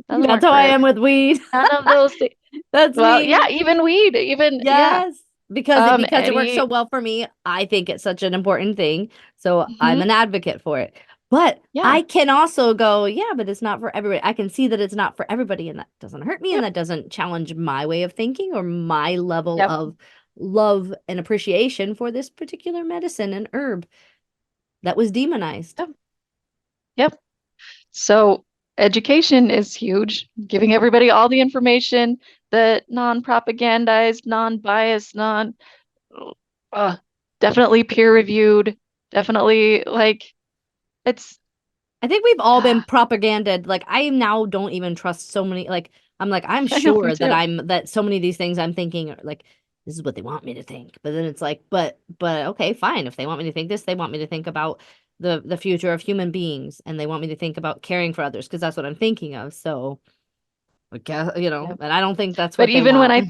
Doesn't That's work how for I am everybody. with weed. None of those things. That's Well, yeah, me. even weed, even yeah. Yes, because it works so Any well for me. I think it's such an important thing. So I'm mhm, an advocate for it. But yeah, I can also go, yeah, but it's not for everybody. I can see that it's not for everybody, and that doesn't hurt me, and yep, that doesn't challenge my way of thinking or my level yep, of love and appreciation for this particular medicine and herb that was demonized. yep, yep. So education is huge, giving everybody all the information, the non-propagandized, non-biased, non uh, definitely peer-reviewed, definitely like it's I think we've all been I propaganded. Like I now don't even trust so many. Like I'm know me sure that too. that so many of these things I'm thinking are like this is what they want me to think. But then it's like, but okay, fine. If they want me to think this, they want me to think about the future of human beings, and they want me to think about caring for others because that's what I'm thinking of. So I guess, Yep. and I don't think that's But what they want.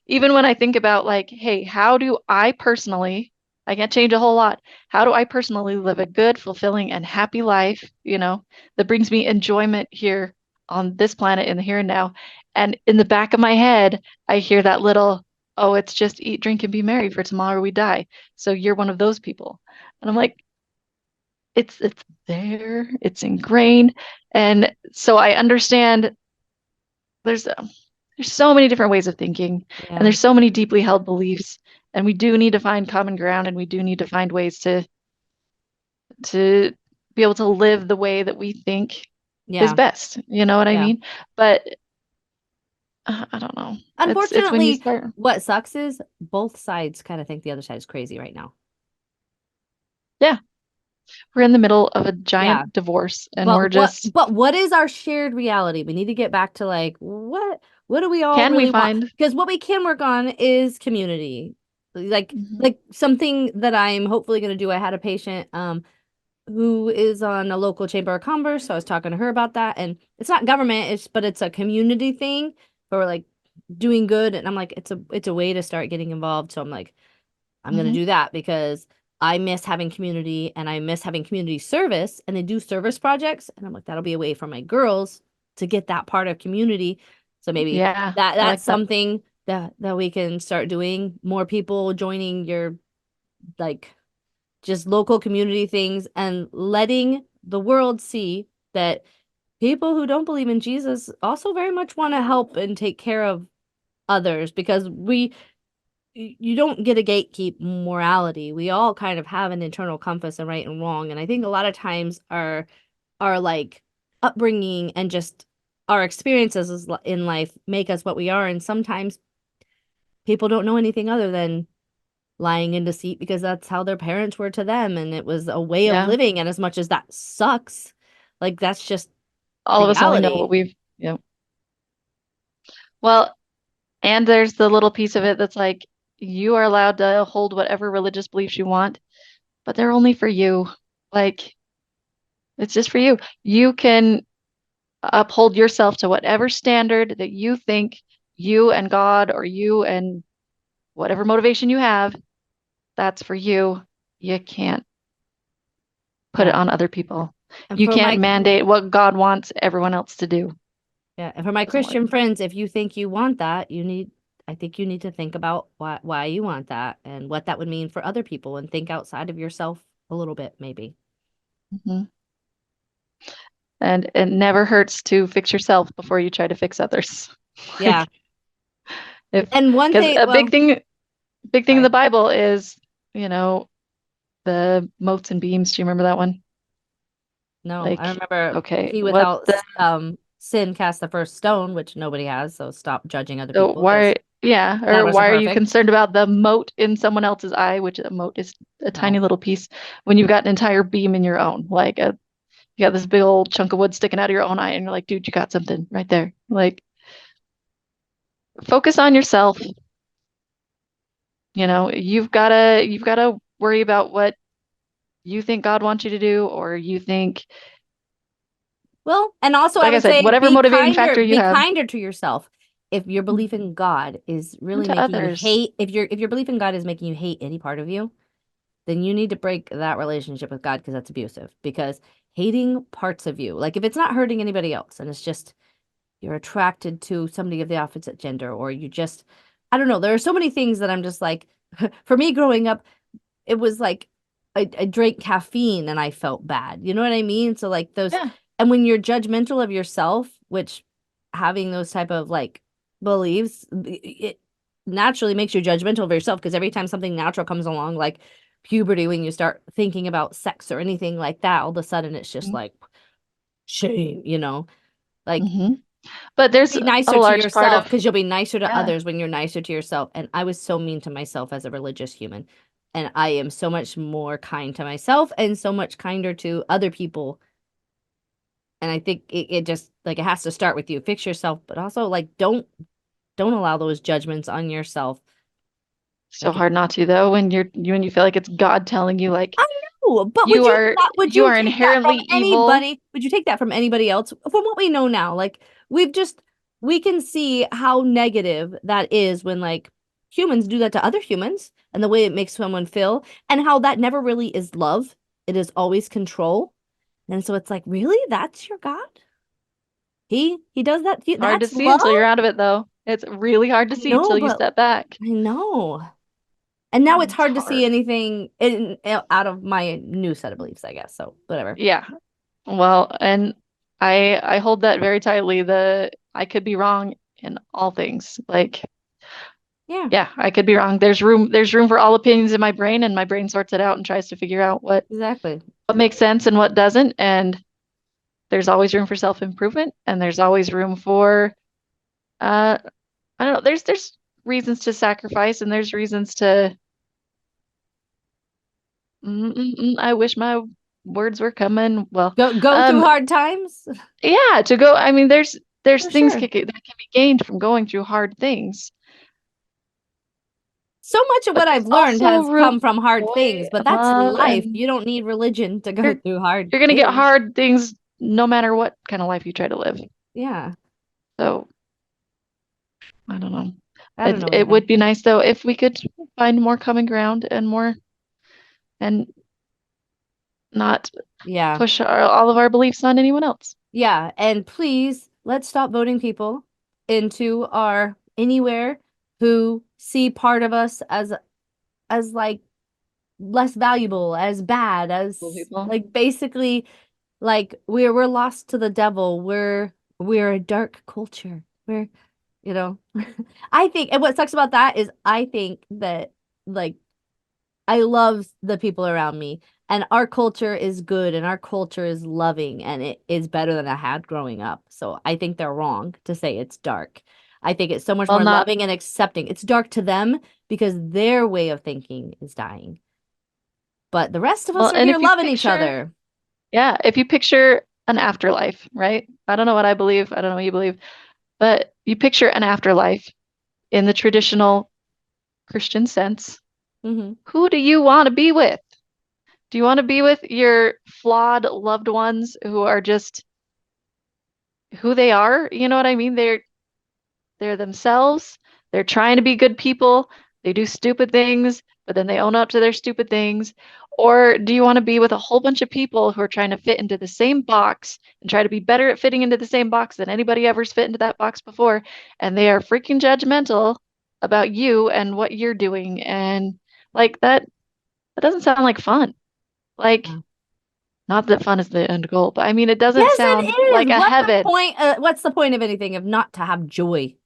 even when I think about like, hey, how do I personally, I can't change a whole lot. How do I personally live a good, fulfilling, and happy life, that brings me enjoyment here on this planet in the here and now? And in the back of my head, I hear that little, oh, it's just eat, drink, and be merry for tomorrow we die. So you're one of those people. And I'm like, it's there, it's ingrained. And so I understand there's there's so many different ways of thinking, and Yeah, there's so many deeply held beliefs, and we do need to find common ground, and we do need to find ways to be able to live the way that we think is yeah, best. You know what I yeah. mean? But I don't know. It's when you Unfortunately, start. what sucks is both sides kind of think the other side is crazy right now. Yeah, we're in the middle of a Yeah. giant divorce, and we're But just what is our shared reality? We need to get back to like what do we all can we really want? find? Because what we can work on is community. Like Mhm. like something that I'm hopefully going to do. I had a patient who is on a local chamber of commerce, so I was talking to her about that, and it's not government, but it's a community thing for like doing good, and I'm like it's a way to start getting involved. So I'm like I'm going to Mhm. do that because I miss having community and I miss having community service, and they do service projects, and I'm like that'll be a way for my girls to get that part of community. So maybe Yeah, I that's like that. something that we can start doing. More people joining your like just local community things and letting the world see that people who don't believe in Jesus also very much want to help and take care of others because you don't get to gatekeep morality. We all kind of have an internal compass of right and wrong. And I think a lot of times our like upbringing and just our experiences in life make us what we are. And sometimes people don't know anything other than lying in deceit because that's how their parents were to them. And it was a way of Yeah. living. And as much as that sucks, like that's just All of us only know what reality. we've, yeah. Well, and there's the little piece of it that's like you are allowed to hold whatever religious beliefs you want, but they're only for you. Like it's just for you. You can uphold yourself to whatever standard that you think you and God or you and whatever motivation you have, that's for you. You can't put it Yeah. on other people. And You for can't my mandate what God wants everyone else to do. Yeah, and for my Doesn't work. Christian friends, if you think you want that, I think you need to think about why you want that and what that would mean for other people and think outside of yourself a little bit, maybe. Mhm. And it never hurts to fix yourself before you try to fix others. Yeah. Like if And one because thing, a well, big thing in sorry. the Bible is, you know, the motes and beams. Do you remember that one? No, I Like, remember okay, he what without the sin cast the first stone, which nobody has, so stop judging other so people because why yeah, that or wasn't why are you perfect. concerned about the mote in someone else's eye, which a mote is a tiny No. little piece when you've got an entire beam in your own, like you got this big old chunk of wood sticking out of your own eye, and you're like, dude, you got something right there. Like, focus on yourself. You've gotta worry about what you think God wants you to do, or you think, Well, and also I like I would said, say whatever motivating factor you be have kinder to yourself. If your belief in God is and really to making you others. hate, if your belief in God is making you hate any part of you, then you need to break that relationship with God because that's abusive. Because hating parts of you, like if it's not hurting anybody else and it's just you're attracted to somebody of the opposite gender, or you just, I don't know, there are so many things that I'm just like, for me growing up, it was like I drank caffeine and I felt bad. You know what I mean? So like those, Yeah. and when you're judgmental of yourself, which having those type of like beliefs, it naturally makes you judgmental of yourself because every time something natural comes along, like puberty, when you start thinking about sex or anything like that, all of a sudden it's just like shame, you know? Like Mm-hmm. But there's be a nicer to large part yourself of, because you'll be nicer to yeah, others when you're nicer to yourself. And I was so mean to myself as a religious human. And I am so much more kind to myself and so much kinder to other people. And I think it just like it has to start with you. Fix yourself, but also like don't allow those judgments on yourself. so Like if hard not to though when you feel like it's God telling you like I know, but you are would you you are take that from inherently evil. anybody? Would you take that from anybody else? From what we know now, like we've just we can see how negative that is when like humans do that to other humans and the way it makes someone feel and how that never really is love. It is always control. And so it's like, really? That's your God? He does that to you? Hard to That's see love? until you're out of it though. It's really hard to I see know, until you but step back. I know. And now it's It's hard to see hard. anything out of my new set of beliefs, I guess. So whatever. Yeah. Well, and I hold that very tightly. The I could be wrong in all things. Like, Yeah, yeah, I could be wrong. There's room for all opinions in my brain, and my brain sorts it out and tries to figure out exactly. what makes sense and what doesn't. And there's always room for self-improvement, and there's always room for uh I don't know, there's reasons to sacrifice, and there's reasons to I wish my words were coming. Well, Go through um hard times yeah, to go, I mean, there's for things sure. that can be gained from going through hard things. So much of But what I've there's learned also has room come from for hard joy things, but and that's love, life. and You don't need religion to go you're through hard you're gonna get things. hard things no matter what kind of life you try to live. Yeah. So I don't know. I don't It know it either. would be nice though if we could find more common ground and more and not Yeah. push all of our beliefs on anyone else. Yeah. And please let's stop voting people into our anywhere who see part of us as like less valuable, as bad, Cool as people. like basically like we're lost to the devil. We're a dark culture. We're you know I think and what sucks about that is I think that like I love the people around me and our culture is good and our culture is loving and it is better than I had growing up. So I think they're wrong to say it's dark. I think it's so much Well, more not loving and accepting. It's dark to them because their way of thinking is dying. But the rest of well, us are and here if you loving each picture, other. yeah, if you picture an afterlife, right? I don't know what I believe, I don't know what you believe, but you picture an afterlife in the traditional Christian sense. Hmm. Who do you want to be with? Do you want to be with your flawed loved ones who are just who they are? You know what I mean? They're themselves. They're trying to be good people. They do stupid things, but then they own up to their stupid things. Or do you want to be with a whole bunch of people who are trying to fit into the same box and try to be better at fitting into the same box than anybody ever's fit into that box before? And they are freaking judgmental about you and what you're doing. And like that doesn't sound like fun. Like, not that fun is the end goal, but I mean, it doesn't Yes, it sound is. like a What's the heaven. point? What's the point of anything if not to have joy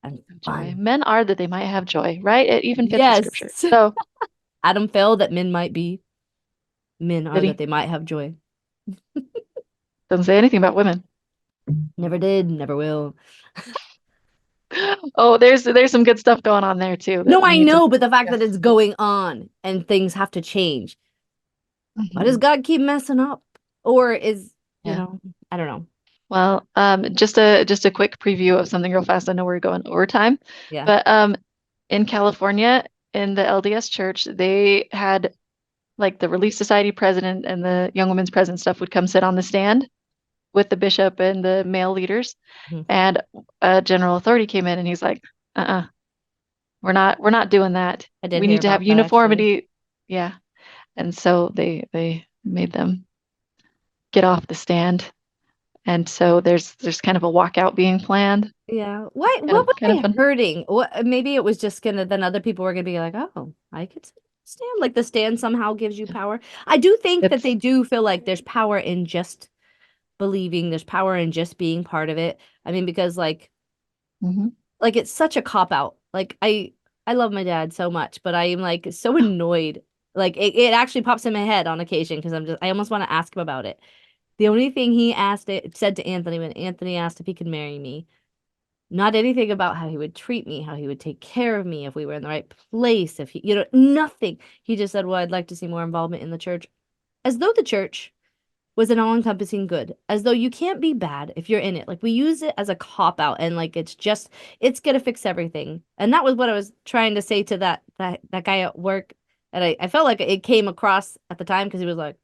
and Joy. fun? Men are that they might have joy, right? It even fits the scripture. Yes. So, Adam fell that men might be. Men did are that he? they might have joy. Doesn't say anything about women. Never did, never will. Oh, there's some good stuff going on there too that No, we I need to know, but the fact that discuss. it's going on and things have to change. Why does Mhm. God keep messing up? Or Yeah. I don't know. Well, just a quick preview of something real fast. I know we're going over time, Yeah. but in California, in the LDS church, they had like the Relief Society president and the Young Women's president stuff would come sit on the stand with the bishop and the male leaders. Mhm. And a general authority came in and he's like, uh-uh, we're not doing that. I did We hear need to have about that actually. uniformity. Yeah. And so they made them get off the stand. And so there's kind of a walkout being planned. Yeah. It's What was kind of they fun. hurting? What maybe it was just gonna then other people were gonna be like, oh, I could stand. Like the stand somehow gives you power. I do think that It's they do feel like there's power in just believing, there's power in just being part of it. I mean, because mhm. like it's such a cop out. Like I love my dad so much, but I am like so annoyed. Like it actually pops in my head on occasion because I almost want to ask him about it. The only thing he said to Anthony when Anthony asked if he could marry me, not anything about how he would treat me, how he would take care of me if we were in the right place, if he, nothing. He just said, "Well, I'd like to see more involvement in the church." As though the church was an all-encompassing good, as though you can't be bad if you're in it. Like we use it as a cop out and like it's gonna fix everything. And that was what I was trying to say to that guy at work. And I felt like it came across at the time because he was like,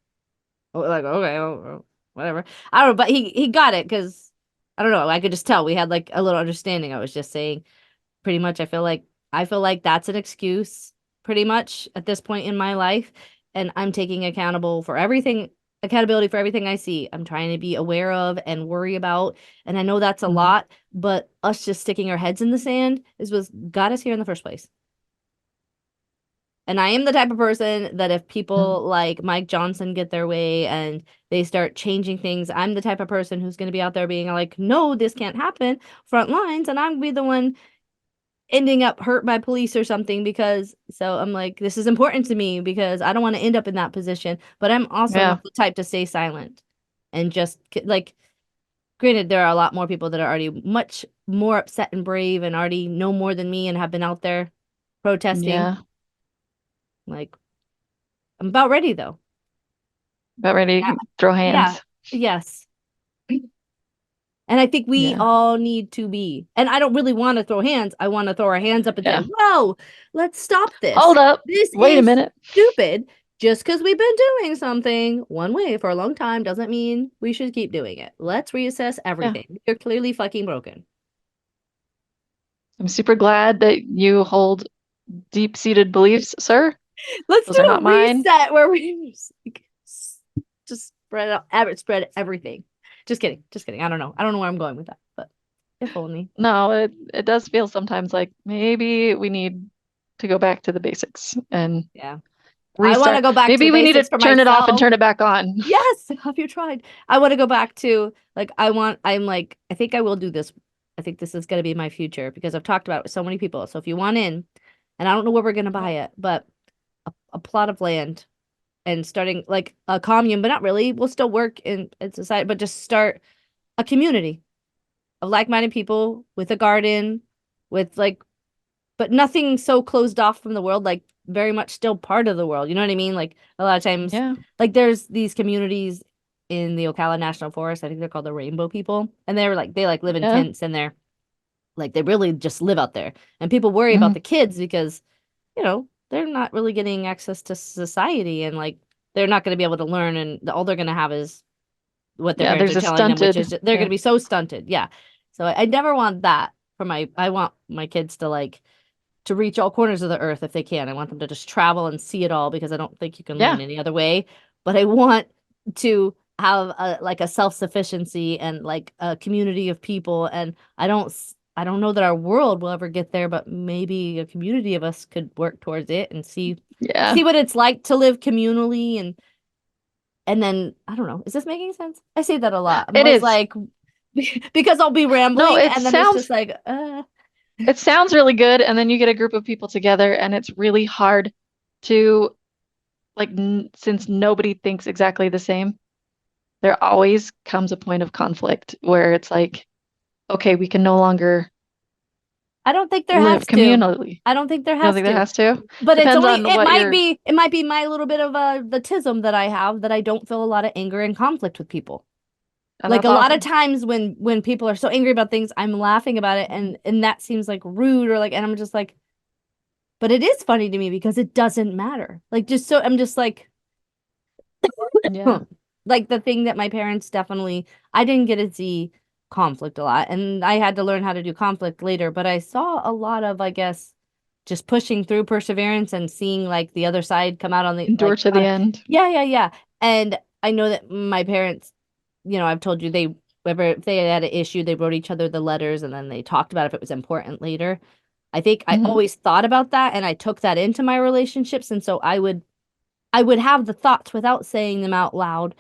oh, like okay, whatever. I don't know, but he got it because I don't know. I could just tell we had like a little understanding. I was just saying pretty much I feel like that's an excuse pretty much at this point in my life and I'm taking accountability for everything I see. I'm trying to be aware of and worry about and I know that's a Mhm. lot, but us just sticking our heads in the sand is what got us here in the first place. And I am the type of person that if Mhm. people like Mike Johnson get their way and they start changing things, I'm the type of person who's going to be out there being like, no, this can't happen, front lines, and I'm going to be the one ending up hurt by police or something because so I'm like this is important to me because I don't want to end up in that position, but I'm also Yeah. not the type to stay silent and just like granted there are a lot more people that are already much more upset and brave and already know more than me and have been out there protesting. Yeah. Like I'm about ready though. About ready Yeah. to throw Yeah. hands. Yes. And I think we Yeah. all need to be. And I don't really want to throw hands. I want to throw our hands up and say, Yeah. whoa, let's stop this. Hold up. This Wait a is minute. stupid. Just because we've been doing something one way for a long time doesn't mean we should keep doing it. Let's reassess everything. You're clearly fucking broken. I'm super glad that you hold deep-seated beliefs, sir. Let's Those do are a not mine. reset where we just spread out, spread everything. Just kidding. Just kidding. I don't know. I don't know where I'm going with that, but if only. No, it does feel sometimes like maybe we need to go back to the basics and Yeah. I want to restart. go back to the Maybe we need to basics for turn it off and myself. turn it back on. Yes. Have you tried? I want to go back to like, I think I will do this. I think this is going to be my future because I've talked about it with so many people. So if you want in, and I don't know where we're going to buy it, but a plot of land and starting like a commune, but not really. We'll still work in society, but just start a community of like-minded people with a garden, with like, but nothing so closed off from the world, like very much still part of the world. You know what I mean? Like a lot of times, Yeah. like there's these communities in the Ocala National Forest. I think they're called the Rainbow People, and they're like they like live in Yeah. tents and they're like they really just live out there. And people worry about Mhm. the kids because they're not really getting access to society and like they're not going to be able to learn and all they're going to have is what their Yeah, parents there's are a telling them, which stunted. is they're going Yeah. to be so stunted. Yeah. So I never want that for I want my kids to like to reach all corners of the earth if they can. I want them to just travel and see it all because I don't think you can learn Yeah. any other way. But I want to have like a self-sufficiency and like a community of people. And I don't know that our world will ever get there, but maybe a community of us could work towards it and Yeah. see what it's like to live communally and then I don't know. Is this making sense? I say that a lot. I'm It always is. like because I'll be No, rambling it and then it's just sounds like it sounds really good, and then you get a group of people together, and it's really hard to like n since nobody thinks exactly the same. There always comes a point of conflict where it's like, okay, we can no longer I don't think there live has to. communally. I don't think there You don't has think there to. has to? But it's Depends only on what you're. it might be my little bit of the tism that I have that I don't feel a lot of anger and conflict with people. And Like that's a lot of awesome. times when people are so angry about things, I'm laughing about it and that seems like rude or like and I'm just like, but it is funny to me because it doesn't matter. Like just so I'm just like Yeah. like the thing that my parents definitely I didn't get to see conflict a lot and I had to learn how to do conflict later, but I saw a lot of I guess just pushing through perseverance and seeing like the other side come out on the Endure like to the end. yeah. And I know that my parents, I've told you they whenever if they had an issue, they wrote each other the letters and then they talked about if it was important later. I think I Hmm. always thought about that and I took that into my relationships and so I would have the thoughts without saying them out loud,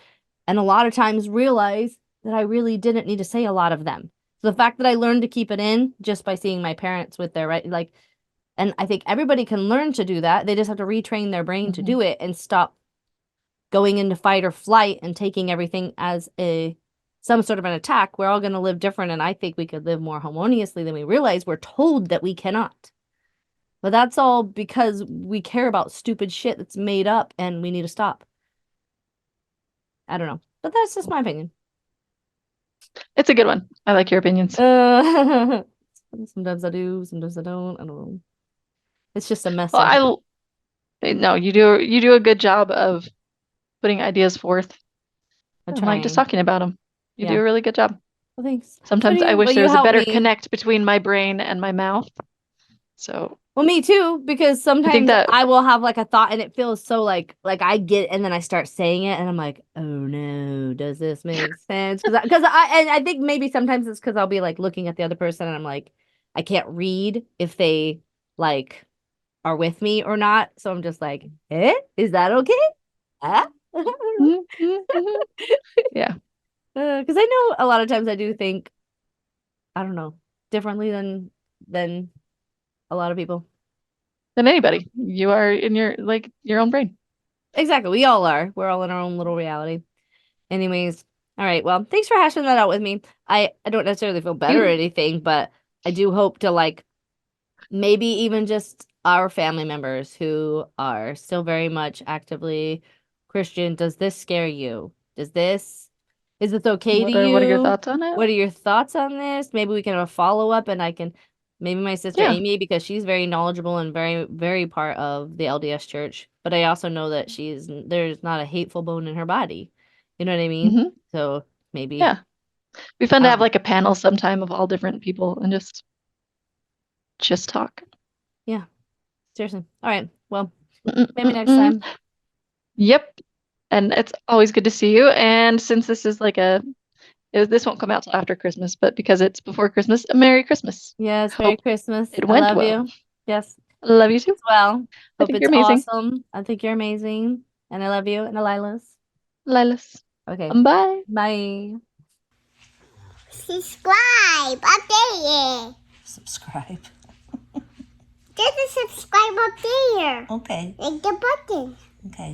and a lot of times realize that I really didn't need to say a lot of them. So the fact that I learned to keep it in just by seeing my parents with their right, like, and I think everybody can learn to do that. They just have to retrain their brain to Hmm. do it and stop going into fight or flight and taking everything as a some sort of an attack. We're all going to live different, and I think we could live more harmoniously than we realize. We're told that we cannot. But that's all because we care about stupid shit that's made up and we need to stop. I don't know. But that's just my opinion. It's a good one. I like your opinions. Uh, sometimes I do, sometimes I don't. I don't know. It's just a message. Well, no, you do a good job of putting ideas forth I'm and like just trying. talking about them. You do Yeah. a really good job. Well, thanks. So do Sometimes I you. wish Well, there you was a help better me. connect between my brain and my mouth. So Well, me too, because I think sometimes that I will have like a thought and it feels so like I get and then I start saying it and I'm like, oh no, does this make sense? And I think maybe sometimes it's because I'll be like looking at the other person and I'm like, I can't read if they like are with me or not. So I'm just like, is that okay? Ah? I don't Mhm, mhm, mhm. Yeah, know. Because I know a lot of times I do think, I don't know, differently than a lot of people. than anybody. You are in your like your own brain. Exactly. We all are. We're all in our own little reality. Anyways, all right. Well, thanks for hashing that out with me. I don't necessarily feel better or You anything, but I do hope to like maybe even just our family members who are still very much actively Christian. Does this scare you? Is this okay to What are your you? thoughts on it? What are your thoughts on this? Maybe we can have a follow-up and I can maybe my sister Yeah. Amy, because she's very knowledgeable and very, very part of the LDS church. But I also know that there's not a hateful bone in her body. You know what I mean? Hmm. So maybe Yeah. Be fun to have um like a panel sometime of all different people and just talk. yeah, seriously. All right. Well, maybe next Mm-mm-mm-mm. time. Yep. And it's always good to see you. And since this is like this won't come out till after Christmas, but because it's before Christmas, a Merry Christmas. Yes, Merry Hope Christmas. it I went love well. you. Yes, Love you as too. well. I Hope think it's you're amazing. awesome. I think you're amazing. And I love you. And Elilas. Lilas. Okay. Bye. Bye. Subscribe up there. Subscribe. Just a subscribe up there. Okay. Like the button. Okay.